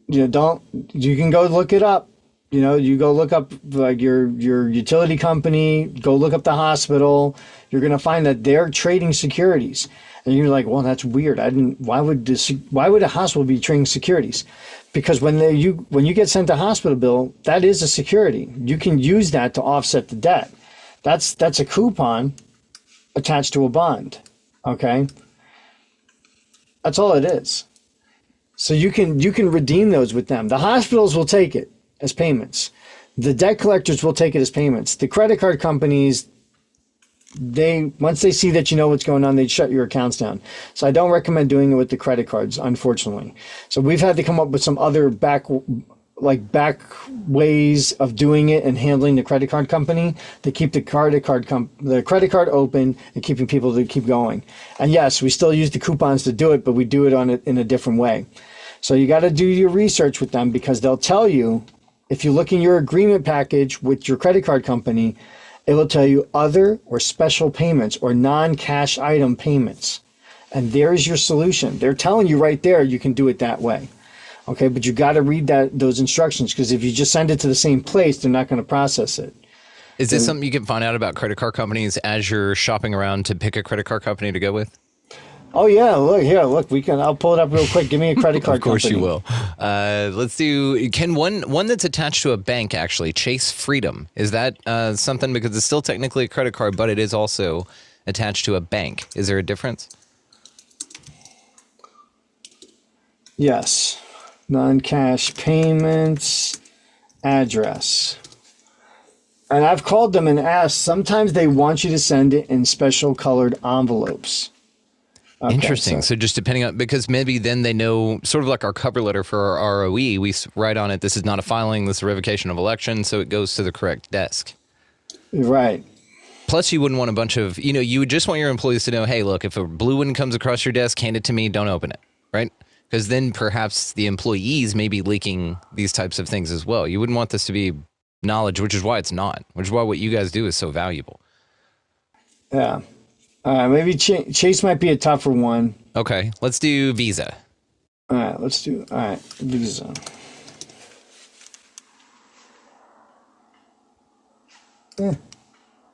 You can go look it up. You go look up like your utility company, go look up the hospital. You're going to find that they're trading securities. And you're like, well, that's weird. Why would a hospital be trading securities? Because when you get sent a hospital bill, that is a security. You can use that to offset the debt. That's a coupon attached to a bond. Okay? That's all it is. So you can redeem those with them. The hospitals will take it as payments. The debt collectors will take it as payments. The credit card companies, once they see that you know what's going on, they shut your accounts down. So I don't recommend doing it with the credit cards, unfortunately. So we've had to come up with some other back ways of doing it and handling the credit card company to keep the credit card open and keeping people to keep going. And yes, we still use the coupons to do it, but we do it in a different way. So you got to do your research with them, because they'll tell you, if you look in your agreement package with your credit card company, it will tell you other or special payments or non-cash item payments. And there's your solution. They're telling you right there you can do it that way. Okay, but you got to read those instructions, because if you just send it to the same place, they're not going to process it. Is this something you can find out about credit card companies as you're shopping around to pick a credit card company to go with? Oh yeah, look, I'll pull it up real quick. Give me a credit card company. Of course you will. Let's do, can one that's attached to a bank actually, Chase Freedom, is that something, because it's still technically a credit card, but it is also attached to a bank. Is there a difference? Yes. Non-cash payments, address. And I've called them and asked, sometimes they want you to send it in special colored envelopes. Okay, interesting. So just depending on, because maybe then they know, sort of like our cover letter for our ROE, we write on it, this is not a filing, this is a revocation of election, so it goes to the correct desk. Right. Plus, you wouldn't want a bunch of, you would just want your employees to know, hey, look, if a blue one comes across your desk, hand it to me, don't open it, right? Because then perhaps the employees may be leaking these types of things as well. You wouldn't want this to be knowledge, which is why it's not, which is why what you guys do is so valuable. Yeah. Maybe Chase might be a tougher one. Okay, let's do Visa. All right, Visa.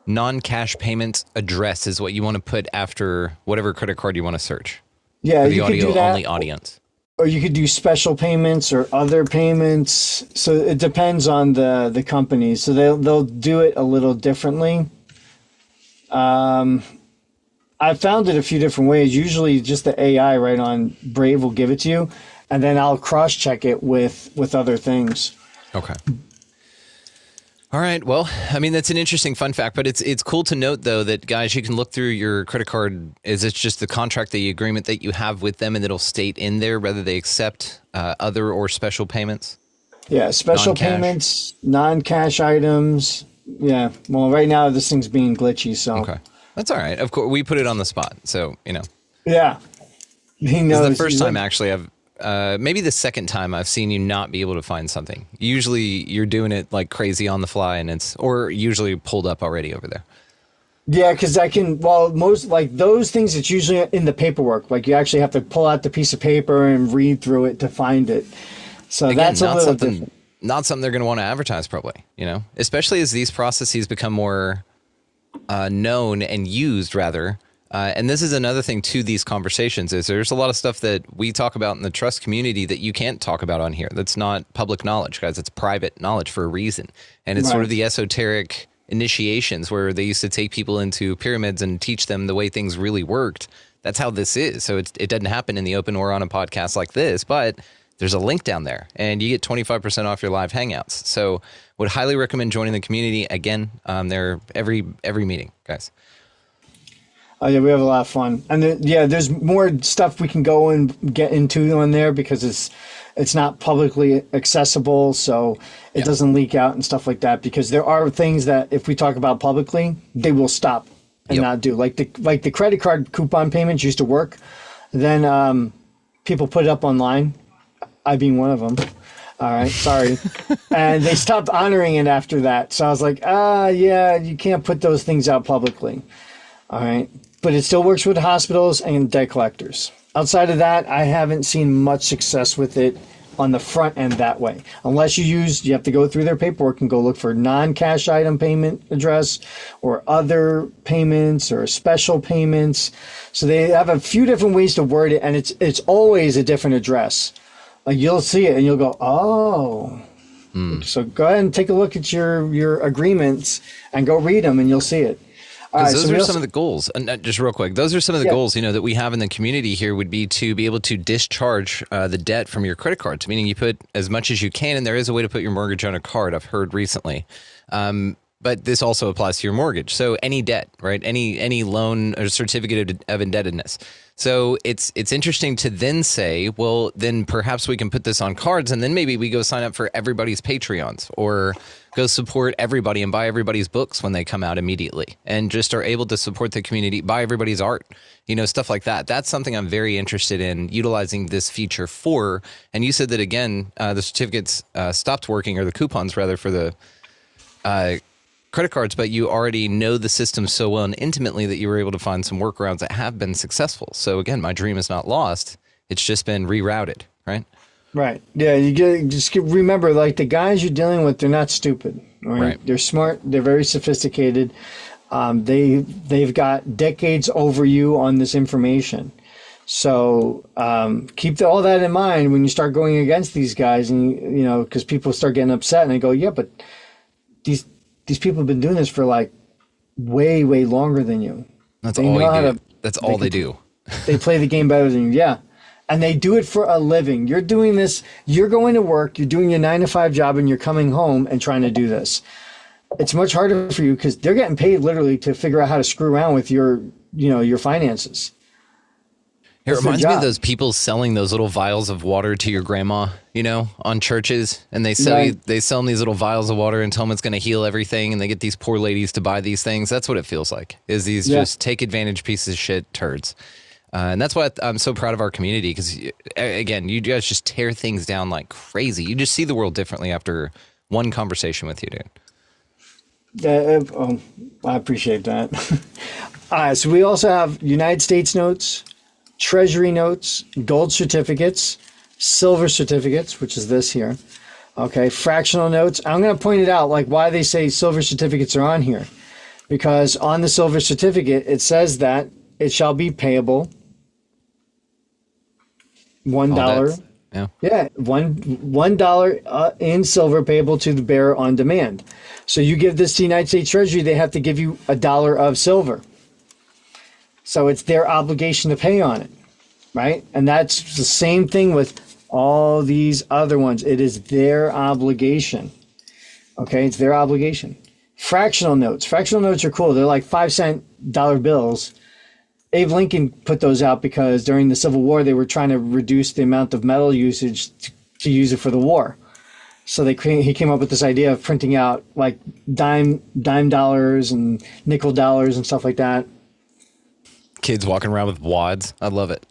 Non-cash payments address is what you want to put after whatever credit card you want to search. Yeah, for the you could do that. audio-only audience. Or you could do special payments or other payments. So it depends on the company. So they'll do it a little differently. I've found it a few different ways. Usually just the AI right on Brave will give it to you, and then I'll cross-check it with other things. Okay. All right. Well, I mean, that's an interesting fun fact, but it's cool to note, though, that, guys, you can look through your credit card. Is it just the contract, the agreement that you have with them, and it'll state in there whether they accept other or special payments? Yeah, special payments, non-cash items. Yeah. Well, right now this thing's being glitchy, so. Okay. That's all right. Of course, we put it on the spot, so, Yeah. He knows. This is the first time, actually, maybe the second time I've seen you not be able to find something. Usually you're doing it like crazy on the fly, and or usually pulled up already over there. Yeah, because most, like those things, it's usually in the paperwork. Like you actually have to pull out the piece of paper and read through it to find it. So again, that's a little different. Not something they're going to want to advertise, probably, especially as these processes become more known and used, rather. And this is another thing to these conversations, is there's a lot of stuff that we talk about in the trust community that you can't talk about on here. That's not public knowledge, guys. It's private knowledge for a reason. And it's sort of the esoteric initiations where they used to take people into pyramids and teach them the way things really worked. That's how this is. So it doesn't happen in the open or on a podcast like this, but there's a link down there and you get 25% off your live hangouts. So would highly recommend joining the community. Again, they're every meeting, guys. Oh yeah, we have a lot of fun, and there's more stuff we can go and get into on there because it's not publicly accessible, so it doesn't leak out and stuff like that. Because there are things that if we talk about publicly, they will stop and not do. Like the credit card coupon payments used to work, then people put it up online. I being one of them. All right, sorry. And they stopped honoring it after that. So I was like, yeah, you can't put those things out publicly. All right. But it still works with hospitals and debt collectors. Outside of that, I haven't seen much success with it on the front end that way. Unless you have to go through their paperwork and go look for non-cash item payment address or other payments or special payments. So they have a few different ways to word it, and it's always a different address. Like you'll see it and you'll go, oh. So go ahead and take a look at your agreements and go read them and you'll see it. Because those are some of the goals, and just real quick, those are some of the goals, that we have in the community here would be to be able to discharge the debt from your credit cards, meaning you put as much as you can, and there is a way to put your mortgage on a card, I've heard recently. But this also applies to your mortgage. So any debt, right? Any loan or certificate of indebtedness. So it's interesting to then say, well, then perhaps we can put this on cards, and then maybe we go sign up for everybody's Patreons or go support everybody and buy everybody's books when they come out immediately and just are able to support the community, buy everybody's art, stuff like that. That's something I'm very interested in utilizing this feature for. And you said that, again, the certificates stopped working, or the coupons rather, for the credit cards, but you already know the system so well and intimately that you were able to find some workarounds that have been successful. So again, my dream is not lost. It's just been rerouted, right? Right. Yeah. Remember, like the guys you're dealing with, they're not stupid. Right? They're smart. They're very sophisticated. They've got decades over you on this information. So keep all that in mind when you start going against these guys, and because people start getting upset and they go, yeah, but these people have been doing this for like way, way longer than you. That's all they do. That's all they do. They play the game better than you. Yeah. And they do it for a living. You're doing this. You're going to work. You're doing your 9-to-5 job, and you're coming home and trying to do this. It's much harder for you because they're getting paid literally to figure out how to screw around with your finances. It reminds me of those people selling those little vials of water to your grandma, on churches, and they sell them these little vials of water and tell them it's going to heal everything, and they get these poor ladies to buy these things. That's what it feels like. Is these just take advantage pieces of shit turds. And that's why I'm so proud of our community, because, again, you guys just tear things down like crazy. You just see the world differently after one conversation with you, dude. I appreciate that. All right, so we also have United States notes, Treasury notes, gold certificates, silver certificates, which is this here. Okay, fractional notes. I'm going to point it out, like why they say silver certificates are on here. Because on the silver certificate, it says that it shall be payable $1. Yeah, $1 in silver payable to the bearer on demand. So you give this to the United States Treasury, they have to give you $1 of silver. So it's their obligation to pay on it, right? And that's the same thing with all these other ones. It is their obligation. Okay, it's their obligation. Fractional notes. Fractional notes are cool. They're like 5-cent dollar bills. Abe Lincoln put those out because during the Civil War, they were trying to reduce the amount of metal usage to use it for the war. So he came up with this idea of printing out like dime dollars and nickel dollars and stuff like that. Kids walking around with wads. I love it.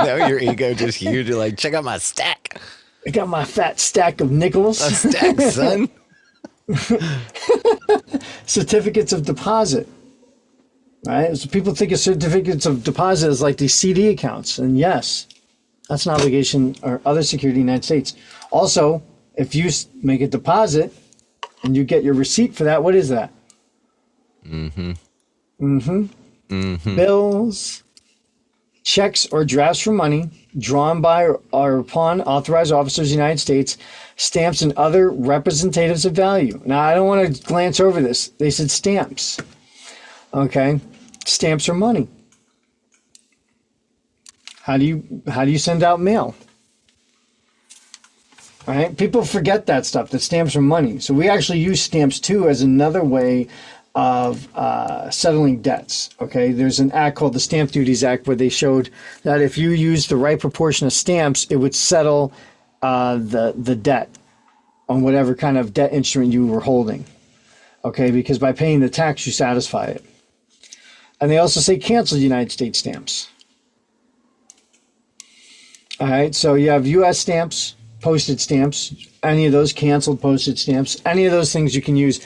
Your ego just huge. You're like, check out my stack. I got my fat stack of nickels. A stack, son. Certificates of deposit. Right? So people think of certificates of deposit as like these CD accounts. And yes, that's an obligation or other security in the United States. Also, if you make a deposit and you get your receipt for that, what is that? Bills, checks or drafts for money drawn by or upon authorized officers of the United States, stamps and other representatives of value. Now, I don't want to glance over this. They said stamps. Okay, stamps are money. How do you send out mail? All right, people forget that stuff. That stamps are money. So we actually use stamps too as another way of settling debts. Okay, there's an act called the Stamp Duties Act where they showed that if you used the right proportion of stamps, it would settle the debt on whatever kind of debt instrument you were holding. Okay, because by paying the tax, you satisfy it. And they also say cancel United States stamps. All right, so you have U.S. stamps, postage stamps, any of those canceled postage stamps, any of those things you can use.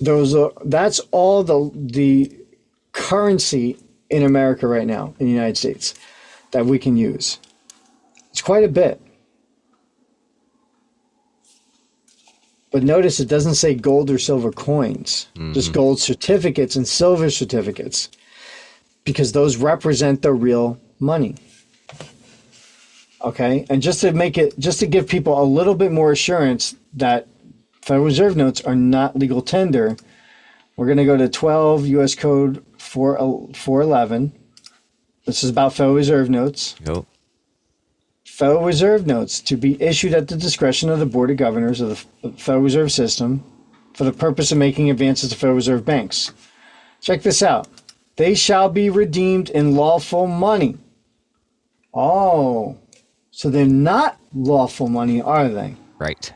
That's all the currency in America right now, in the United States, that we can use. It's quite a bit. But notice it doesn't say gold or silver coins, just gold certificates and silver certificates, because those represent the real money. Okay, and just to give people a little bit more assurance that Federal Reserve notes are not legal tender, we're going to go to 12 U.S. Code 411. This is about Federal Reserve notes. Yep. Federal Reserve notes to be issued at the discretion of the Board of Governors of the Federal Reserve System for the purpose of making advances to Federal Reserve banks. Check this out. They shall be redeemed in lawful money. Oh, so they're not lawful money, are they? Right.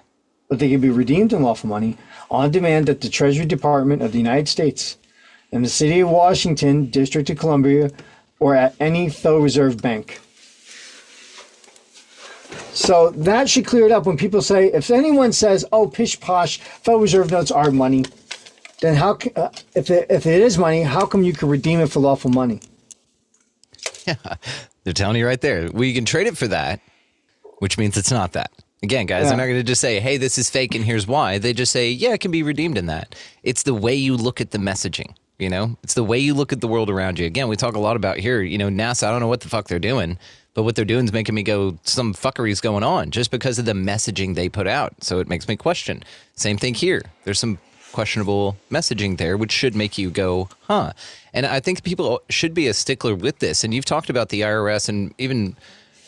But they can be redeemed in lawful money on demand at the Treasury Department of the United States, in the City of Washington, District of Columbia, or at any Federal Reserve Bank. So that should clear it up when people say, if anyone says, oh, pish posh, Federal Reserve notes are money, then how, if it is money, how come you can redeem it for lawful money? Yeah, they're telling you right there. Well, you can trade it for that, which means it's not that. Again, guys, they're not going to just say, hey, this is fake and here's why. They just say, yeah, it can be redeemed in that. It's the way you look at the messaging, you know? It's the way you look at the world around you. Again, we talk a lot about here, you know, NASA, I don't know what the fuck they're doing, but what they're doing is making me go, some fuckery's going on just because of the messaging they put out. So it makes me question. Same thing here. There's some questionable messaging there, which should make you go, huh? And I think people should be a stickler with this. And you've talked about the IRS, and even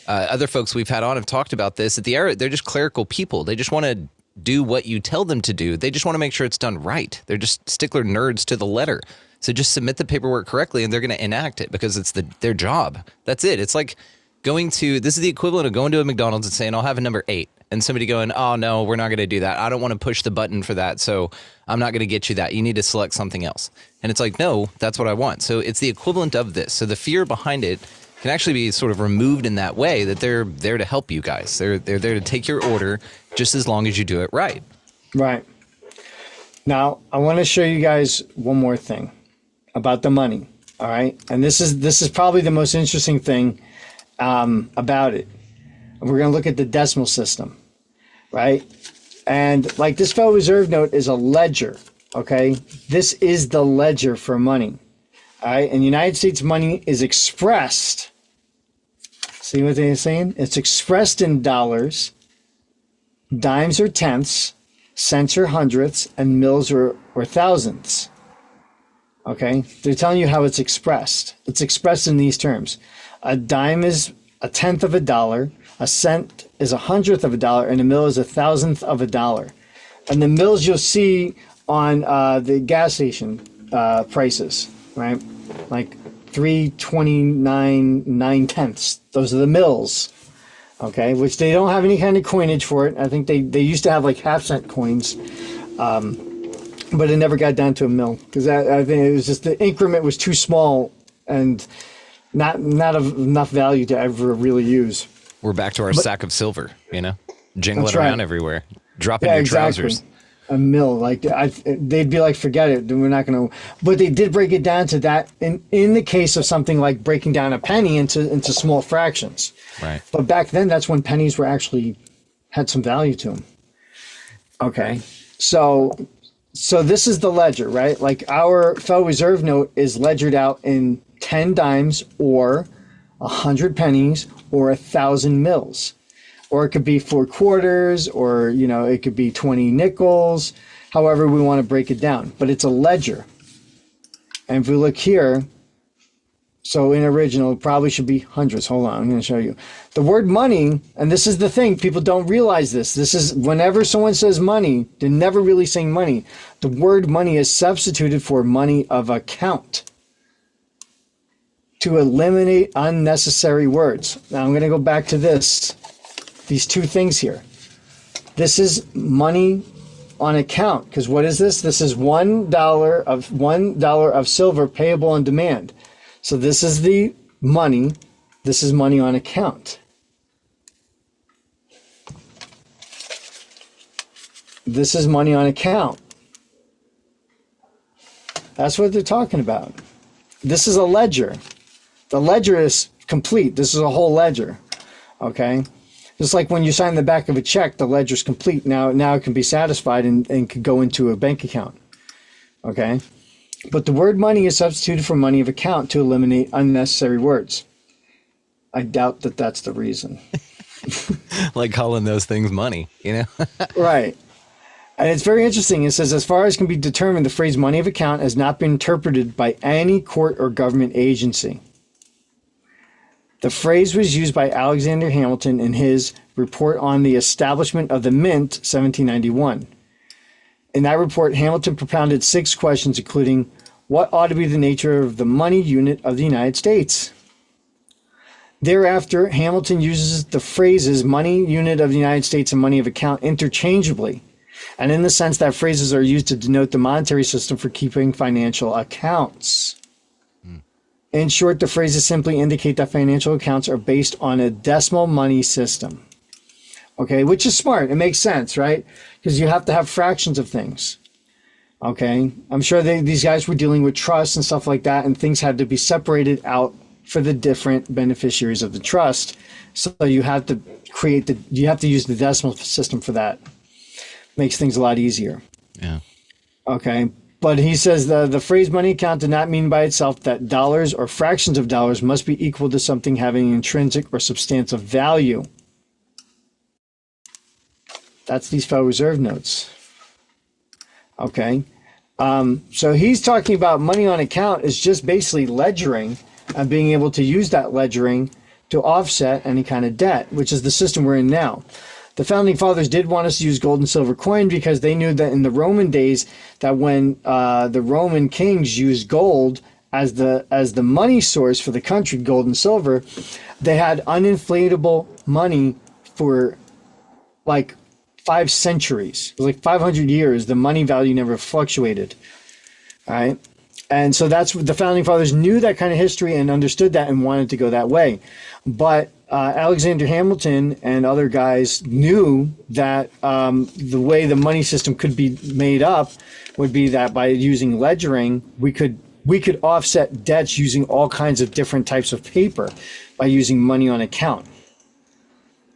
other folks we've had on have talked about this. At the IRS, they're just clerical people. They just want to do what you tell them to do. They just want to make sure it's done right. They're just stickler nerds to the letter. So just submit the paperwork correctly, and they're going to enact it because it's their job. That's it. It's like this is the equivalent of going to a McDonald's and saying, I'll have a number 8. And somebody going, oh, no, we're not going to do that. I don't want to push the button for that, so I'm not going to get you that. You need to select something else. And it's like, no, that's what I want. So it's the equivalent of this. So the fear behind it can actually be sort of removed in that way, that they're there to help you guys. They're there to take your order just as long as you do it right. Right. Now, I want to show you guys one more thing about the money, all right? And this is probably the most interesting thing about it. We're going to look at the decimal system, right? And like this Federal Reserve note is a ledger, okay? This is the ledger for money, all right? And United States money is expressed. See what they're saying? It's expressed in dollars, dimes or tenths, cents or hundredths, and mils or thousandths. Okay? They're telling you how it's expressed. It's expressed in these terms. A dime is a tenth of a dollar, a cent is a hundredth of a dollar, and a mil is a thousandth of a dollar. And the mils you'll see on the gas station prices, right? Like 3.29 9/10. Those are the mils, okay? Which they don't have any kind of coinage for it. I think they used to have like half-cent coins, but it never got down to a mil because I think it was just the increment was too small and not of enough value to ever really use. We're back to our sack of silver, you know, jingling around everywhere, dropping your trousers. A mil, like they'd be like, forget it, we're not going to. But they did break it down to that in the case of something like breaking down a penny into small fractions. Right. But back then, that's when pennies were actually had some value to them. Okay, so this is the ledger, right? Like our Federal Reserve note is ledgered out in 10 dimes or 100 pennies or 1,000 mils. Or it could be 4 quarters, or, you know, it could be 20 nickels, however we want to break it down. But it's a ledger. And if we look here, So in original, it probably should be hundreds. Hold on, I'm going to show you. The word money, and this is the thing, people don't realize this. This is whenever someone says money, they're never really saying money. The word money is substituted for money of account to eliminate unnecessary words. Now I'm going to go back to these two things here. This is money on account, because what is this? This is $1 of silver payable on demand. So this is the money. This is money on account. This is money on account. That's what they're talking about. This is a ledger. The ledger is complete. This is a whole ledger. Okay? Just like when you sign the back of a check, the ledger's complete. Now it can be satisfied and can go into a bank account. Okay? But the word money is substituted for money of account to eliminate unnecessary words. I doubt that that's the reason. Like calling those things money, you know? Right. And it's very interesting. It says, as far as can be determined, the phrase money of account has not been interpreted by any court or government agency. The phrase was used by Alexander Hamilton in his report on the establishment of the mint, 1791. In that report, Hamilton propounded 6 questions, including what ought to be the nature of the money unit of the United States. Thereafter, Hamilton uses the phrases money unit of the United States and money of account interchangeably, and in the sense that phrases are used to denote the monetary system for keeping financial accounts. In short, the phrases simply indicate that financial accounts are based on a decimal money system. Okay, which is smart. It makes sense, right? Because you have to have fractions of things. Okay, I'm sure these guys were dealing with trusts and stuff like that, and things had to be separated out for the different beneficiaries of the trust. So you have to you have to use the decimal system for that. Makes things a lot easier. Yeah. Okay, but he says the phrase money account did not mean by itself that dollars or fractions of dollars must be equal to something having intrinsic or substantive value. That's these Federal Reserve notes. Okay. So he's talking about money on account is just basically ledgering and being able to use that ledgering to offset any kind of debt, which is the system we're in now. The founding fathers did want us to use gold and silver coin because they knew that in the Roman days that when the Roman kings used gold as the money source for the country, gold and silver, they had uninflatable money for like 5 centuries. It was like 500 years. The money value never fluctuated. All right. And so that's what the founding fathers knew, that kind of history, and understood that and wanted to go that way. But Alexander Hamilton and other guys knew that the way the money system could be made up would be that by using ledgering, we could offset debts using all kinds of different types of paper by using money on account.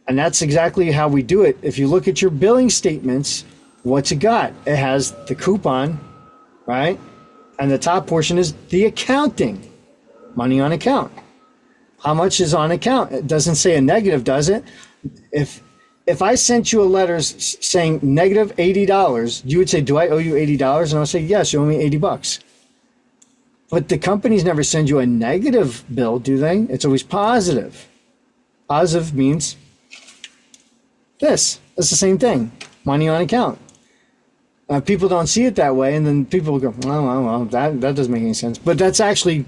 And that's exactly how we do it. If you look at your billing statements, what's it got? It has the coupon, right? And the top portion is the accounting, money on account. How much is on account? It doesn't say a negative, does it? If I sent you a letter saying negative $80, you would say, do I owe you $80? And I'll say, yes, you owe me $80. But the companies never send you a negative bill, do they? It's always positive. Positive means this. It's the same thing. Money on account. People don't see it that way, and then people will go, well, that doesn't make any sense. But that's actually,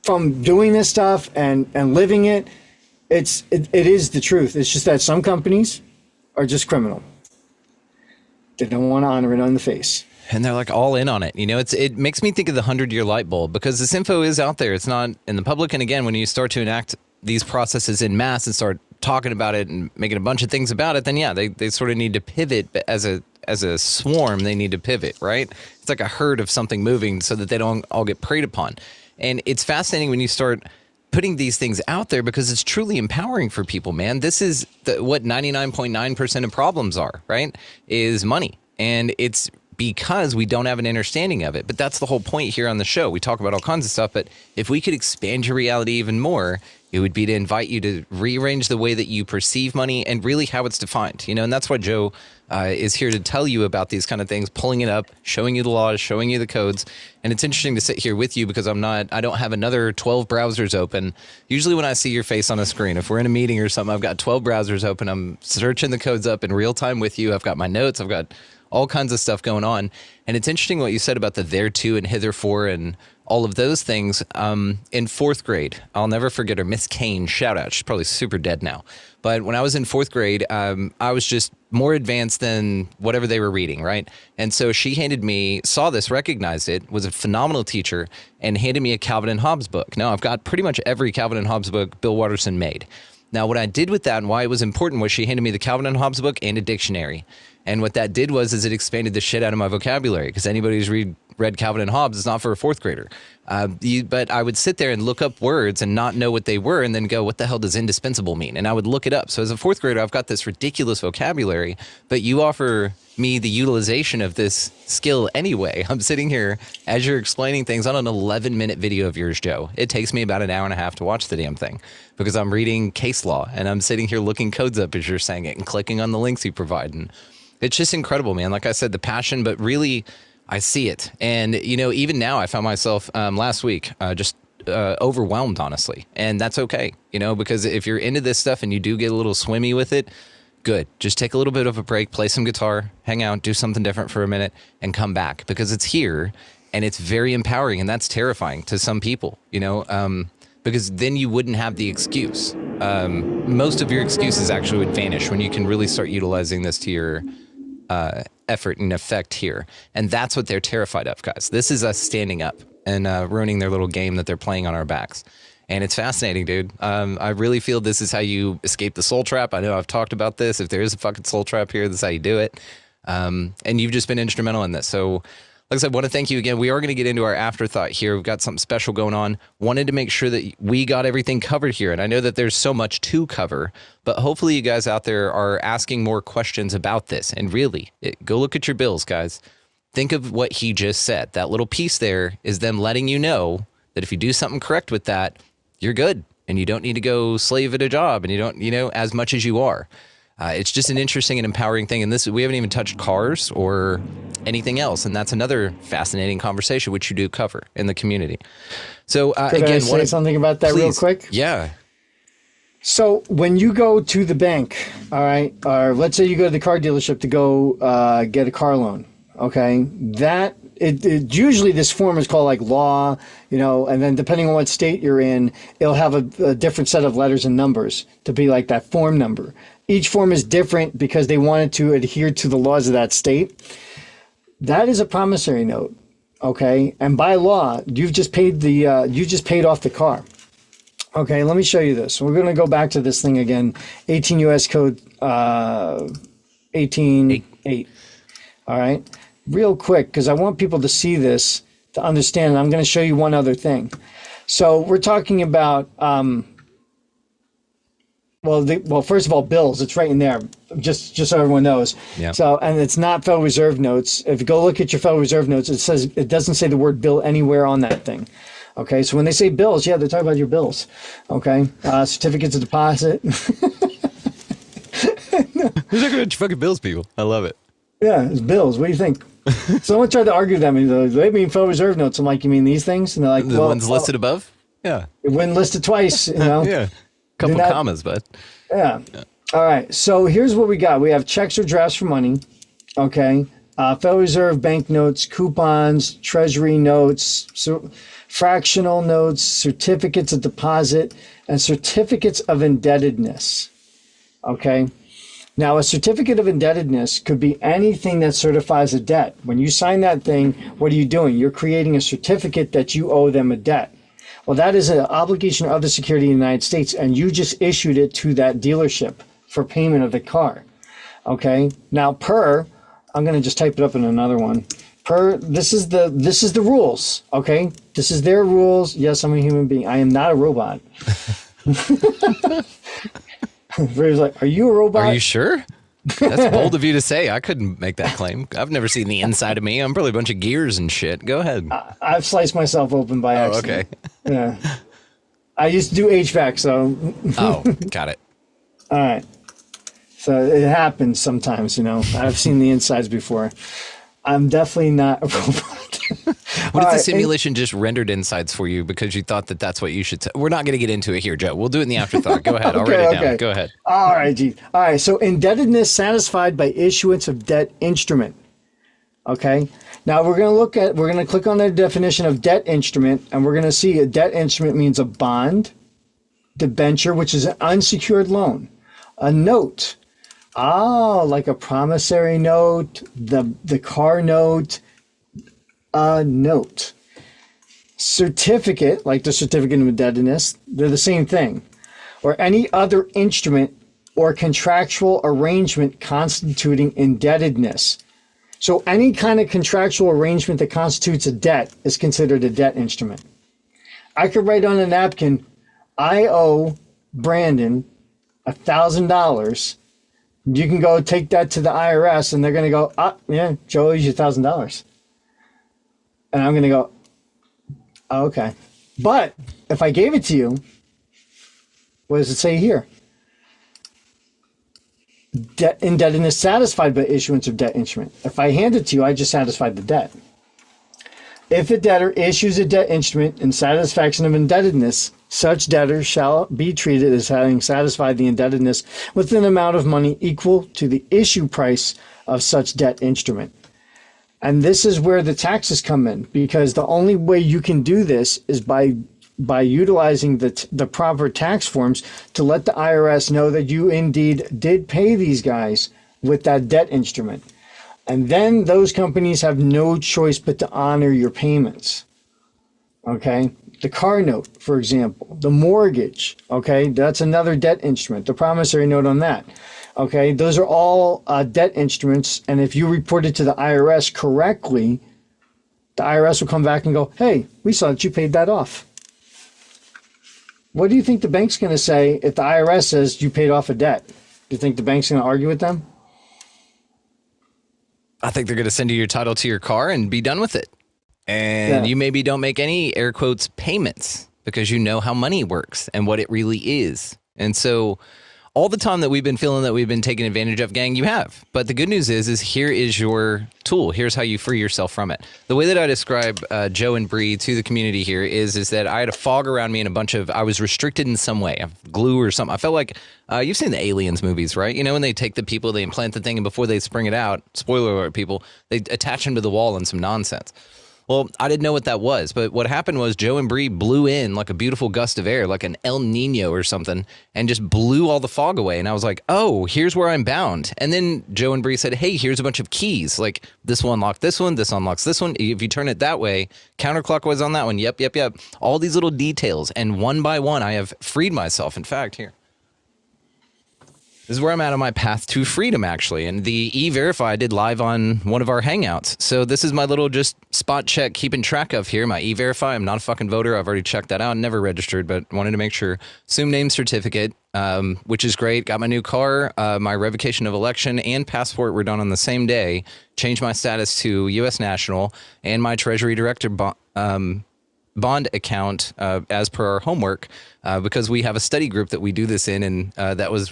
from doing this stuff and living it, it is the truth. It's just that some companies are just criminal. They don't want to honor it on the face. And they're like all in on it. You know, it makes me think of the 100-year light bulb, because this info is out there. It's not in the public. And again, when you start to enact these processes in mass and start talking about it and making a bunch of things about it, then yeah, they sort of need to pivot. But as a swarm, they need to pivot, right? It's like a herd of something moving so that they don't all get preyed upon. And it's fascinating when you start putting these things out there, because it's truly empowering for people, man. This is what 99.9% of problems are, right? Is money. And it's because we don't have an understanding of it. But that's the whole point here on the show. We talk about all kinds of stuff, but if we could expand your reality even more, It would be to invite you to rearrange the way that you perceive money and really how it's defined. And that's why Joe is here to tell you about these kind of things, pulling it up, showing you the laws, showing you the codes. And it's interesting to sit here with you because I don't have another 12 browsers open. Usually when I see your face on a screen, if we're in a meeting or something, I've got 12 browsers open. I'm searching the codes up in real time with you. I've got my notes. I've got all kinds of stuff going on. And it's interesting what you said about the thereto and hitherfore and all of those things. In fourth grade, I'll never forget her, Miss Kane, shout out. She's probably super dead now. But when I was in fourth grade, I was just more advanced than whatever they were reading, right? And so she saw this, recognized it, was a phenomenal teacher, and handed me a Calvin and Hobbes book. Now, I've got pretty much every Calvin and Hobbes book Bill Watterson made. Now, what I did with that and why it was important was she handed me the Calvin and Hobbes book and a dictionary. And what that did was it expanded the shit out of my vocabulary, because anybody who's read Calvin and Hobbes is not for a fourth grader. But I would sit there and look up words and not know what they were and then go, what the hell does indispensable mean? And I would look it up. So as a fourth grader, I've got this ridiculous vocabulary, but you offer me the utilization of this skill anyway. I'm sitting here as you're explaining things on an 11-minute video of yours, Joe. It takes me about an hour and a half to watch the damn thing because I'm reading case law and I'm sitting here looking codes up as you're saying it and clicking on the links you provide. And it's just incredible, man. Like I said, the passion, but really I see it. And, even now I found myself last week just overwhelmed, honestly. And that's okay, because if you're into this stuff and you do get a little swimmy with it, good. Just take a little bit of a break, play some guitar, hang out, do something different for a minute and come back because it's here and it's very empowering. And that's terrifying to some people, because then you wouldn't have the excuse. Most of your excuses actually would vanish when you can really start utilizing this to your effort and effect here. And that's what they're terrified of, guys. This is us standing up and ruining their little game that they're playing on our backs. And it's fascinating, dude. I really feel this is how you escape the soul trap. I know I've talked about this. If there is a fucking soul trap here, this is how you do it. And you've just been instrumental in this. So like I said, I want to thank you again. We are going to get into our afterthought here. We've got something special going on. Wanted to make sure that we got everything covered here. And I know that there's so much to cover, but hopefully you guys out there are asking more questions about this. And really, go look at your bills, guys. Think of what he just said. That little piece there is them letting you know that if you do something correct with that, you're good. And you don't need to go slave at a job. And you don't, as much as you are. It's just an interesting and empowering thing. And we haven't even touched cars or anything else. And that's another fascinating conversation, which you do cover in the community. So Could I say something about that real quick? Yeah. So when you go to the bank, all right, or let's say you go to the car dealership to go get a car loan, okay, it usually this form is called like law, and then depending on what state you're in, it'll have a different set of letters and numbers to be like that form number. Each form is different because they wanted to adhere to the laws of that state. That is a promissory note, okay? And by law, you've just paid off the car. Okay, let me show you this. We're going to go back to this thing again, 18 U.S. Code 18.8. All right, real quick, because I want people to see this to understand. And I'm going to show you one other thing. So we're talking about. Well, first of all, bills. It's right in there, just so everyone knows. Yeah. So, and it's not Federal Reserve notes. If you go look at your Federal Reserve notes, it doesn't say the word bill anywhere on that thing. Okay, so when they say bills, yeah, they're talking about your bills. Okay, certificates of deposit. Who's talking about your fucking bills, people? I love it. Yeah, it's bills. What do you think? Someone tried to argue with them. They mean Federal Reserve notes. I'm like, you mean these things? And they're like, the ones listed above? Yeah. It wasn't listed twice, Yeah. Couple commas, but yeah. All right. So here's what we got. We have checks or drafts for money. Okay. Federal Reserve bank notes, coupons, treasury notes, fractional notes, certificates of deposit, and certificates of indebtedness. Okay. Now, a certificate of indebtedness could be anything that certifies a debt. When you sign that thing, what are you doing? You're creating a certificate that you owe them a debt. Well, that is an obligation of the security of the United States, and you just issued it to that dealership for payment of the car. Okay. Now, I'm going to just type it up in another one. This is the rules. Okay. This is their rules. Yes, I'm a human being. I am not a robot. Ray's like, are you a robot? Are you sure? That's bold of you to say. I couldn't make that claim. I've never seen the inside of me. I'm probably a bunch of gears and shit. Go ahead. I've sliced myself open by accident. Okay. Yeah. I used to do HVAC, so. Oh, got it. All right. So it happens sometimes, I've seen the insides before. I'm definitely not a robot. What if the simulation just rendered insides for you because you thought that that's what you should say? We're not going to get into it here, Joe. We'll do it in the afterthought. Go ahead. I'll write it down. Go ahead. All right, G. All right. So indebtedness satisfied by issuance of debt instrument. Okay. Now we're going to click on the definition of debt instrument, and we're going to see a debt instrument means a bond, debenture, which is an unsecured loan, a note. Like a promissory note, the car note, a note. Certificate, like the certificate of indebtedness, they're the same thing. Or any other instrument or contractual arrangement constituting indebtedness. So any kind of contractual arrangement that constitutes a debt is considered a debt instrument. I could write on a napkin, I owe Brandon $1,000. You can go take that to the IRS, and they're going to go, yeah, Joe owes you $1,000. And I'm going to go, oh, okay. But if I gave it to you, what does it say here? Debt indebtedness satisfied by issuance of debt instrument. If I hand it to you, I just satisfied the debt. If a debtor issues a debt instrument in satisfaction of indebtedness, such debtor shall be treated as having satisfied the indebtedness with an amount of money equal to the issue price of such debt instrument. And this is where the taxes come in, because the only way you can do this is by utilizing the proper tax forms to let the IRS know that you indeed did pay these guys with that debt instrument. And then those companies have no choice but to honor your payments. Okay? The car note, for example, the mortgage, okay? That's another debt instrument, the promissory note on that. Okay? Those are all debt instruments, and if you report it to the IRS correctly, the IRS will come back and go, hey, we saw that you paid that off. What do you think the bank's going to say if the IRS says you paid off a debt? Do you think the bank's going to argue with them? I think they're going to send you your title to your car and be done with it. And you maybe don't make any air quotes payments because you know how money works and what it really is. And so all the time that we've been feeling that we've been taken advantage of, gang, you have. But the good news is here is your tool. Here's how you free yourself from it. The way that I describe Joe and Bree to the community here is that I had a fog around me and I was restricted in some way, glue or something. I felt like, you've seen the Aliens movies, right? You know, when they take the people, they implant the thing, and before they spring it out, spoiler alert, people, they attach them to the wall and some nonsense. Well, I didn't know what that was, but what happened was Joe and Bree blew in like a beautiful gust of air, like an El Nino or something, and just blew all the fog away. And I was like, oh, here's where I'm bound. And then Joe and Bree said, hey, here's a bunch of keys. Like this will unlock this one, this unlocks this one. If you turn it that way, counterclockwise on that one. Yep. All these little details. And one by one, I have freed myself. In fact, here. This is where I'm at on my path to freedom, actually. And the E-Verify I did live on one of our Hangouts. So this is my little just spot check keeping track of here, my E-Verify. I'm not a fucking voter. I've already checked that out. Never registered, but wanted to make sure. Assumed name certificate, which is great. Got my new car. My revocation of election and passport were done on the same day. Changed my status to U.S. national and my Treasury Director bond account as per our homework because we have a study group that we do this in, and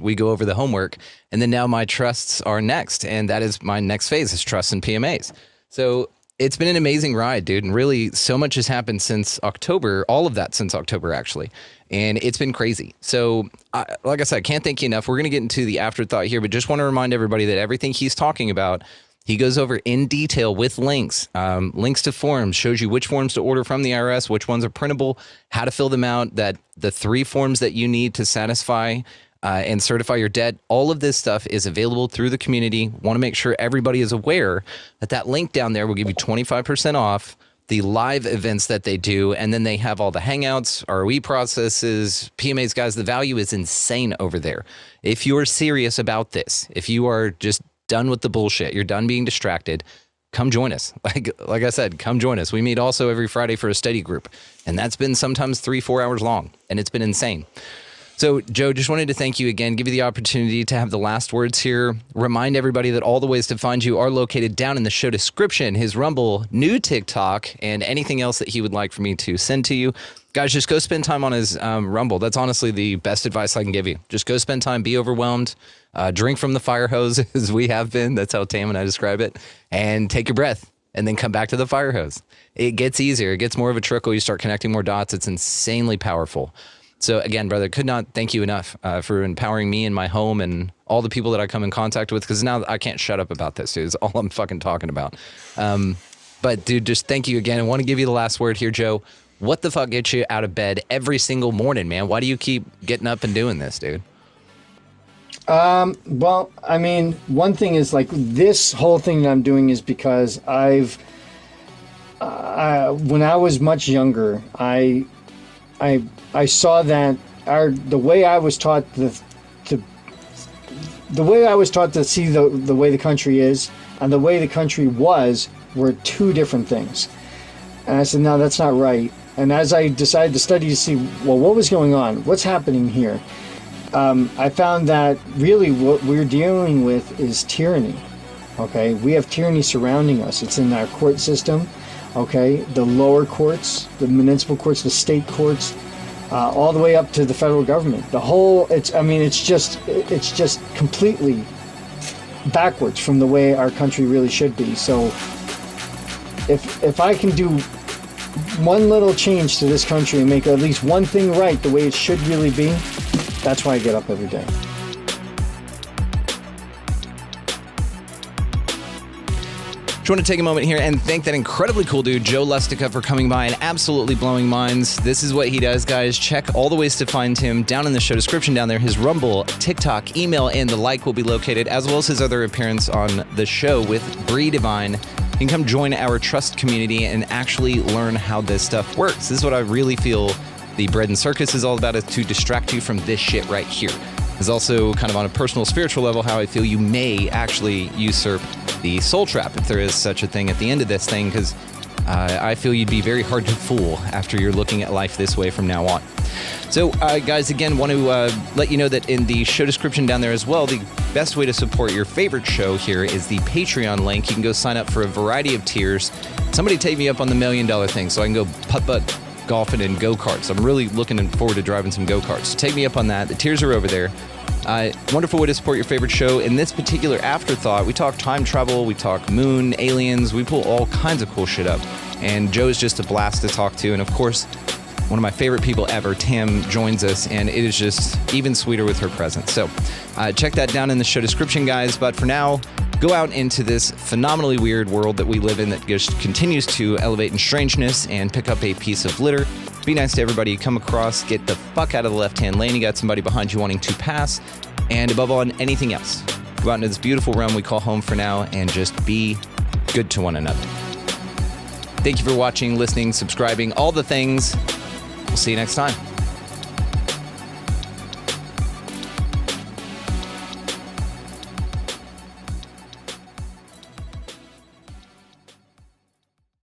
we go over the homework, and then now my trusts are next, and that is my next phase is trusts and PMAs. So it's been an amazing ride, dude, and really so much has happened since October, all of that since October actually, and it's been crazy. So like I said, I can't thank you enough. We're going to get into the afterthought here, but just want to remind everybody that everything he's talking about, he goes over in detail with links, links to forms, shows you which forms to order from the IRS, which ones are printable, how to fill them out, that the 3 forms that you need to satisfy and certify your debt. All of this stuff is available through the community. Want to make sure everybody is aware that that link down there will give you 25% off the live events that they do. And then they have all the Hangouts, ROE processes, PMAs, guys. The value is insane over there. If you're serious about this, if you are just done with the bullshit, you're done being distracted, come join us. Like I said, come join us. We meet also every Friday for a study group, and that's been sometimes 3-4 hours long, and it's been insane. So, Joe, just wanted to thank you again, give you the opportunity to have the last words here. Remind everybody that all the ways to find you are located down in the show description, his Rumble, new TikTok, and anything else that he would like for me to send to you. Guys, just go spend time on his Rumble. That's honestly the best advice I can give you. Just go spend time, be overwhelmed, drink from the fire hose as we have been. That's how Tam and I describe it. And take your breath and then come back to the fire hose. It gets easier. It gets more of a trickle. You start connecting more dots. It's insanely powerful. So again, brother, could not thank you enough for empowering me and my home and all the people that I come in contact with, because now I can't shut up about this, dude. It's all I'm fucking talking about. But dude, just thank you again. I want to give you the last word here, Joe. What the fuck gets you out of bed every single morning, man? Why do you keep getting up and doing this, dude? Well, I mean, one thing is like this whole thing that I'm doing is because when I was much younger, I saw that the way I was taught to see the way the country is and the way the country was were two different things. And I said, no, that's not right. And as I decided to study to see, well, what was going on? What's happening here? I found that really what we're dealing with is tyranny. Okay, we have tyranny surrounding us. It's in our court system. Okay, the lower courts, the municipal courts, the state courts, all the way up to the federal government. The whole, it's just completely backwards from the way our country really should be. So if I can do one little change to this country and make at least one thing right the way it should really be, that's why I get up every day. Just want to take a moment here and thank that incredibly cool dude, Joe Lustica, for coming by and absolutely blowing minds. This is what he does, guys. Check all the ways to find him down in the show description down there. His Rumble, TikTok, email, and the like will be located, as well as his other appearance on the show with Bree Divine. You can come join our trust community and actually learn how this stuff works. This is what I really feel the bread and circus is all about, is to distract you from this shit right here. It's also kind of on a personal, spiritual level how I feel you may actually usurp the soul trap, if there is such a thing at the end of this thing, because I feel you'd be very hard to fool after you're looking at life this way from now on. So, guys, again, want to let you know that in the show description down there as well, the best way to support your favorite show here is the Patreon link. You can go sign up for a variety of tiers. Somebody take me up on the $1 million thing so I can go putt-putt golfing and go-karts. I'm really looking forward to driving some go-karts. So take me up on that. The tiers are over there. Wonderful way to support your favorite show. In this particular afterthought, we talk time travel, we talk moon, aliens, we pull all kinds of cool shit up. And Joe's just a blast to talk to. And of course, one of my favorite people ever, Tam, joins us, and it is just even sweeter with her presence. So check that down in the show description, guys. But for now, go out into this phenomenally weird world that we live in that just continues to elevate in strangeness and pick up a piece of litter. Be nice to everybody you come across. Get the fuck out of the left-hand lane. You got somebody behind you wanting to pass. And above all, anything else, go out into this beautiful realm we call home for now and just be good to one another. Thank you for watching, listening, subscribing, all the things. We'll see you next time.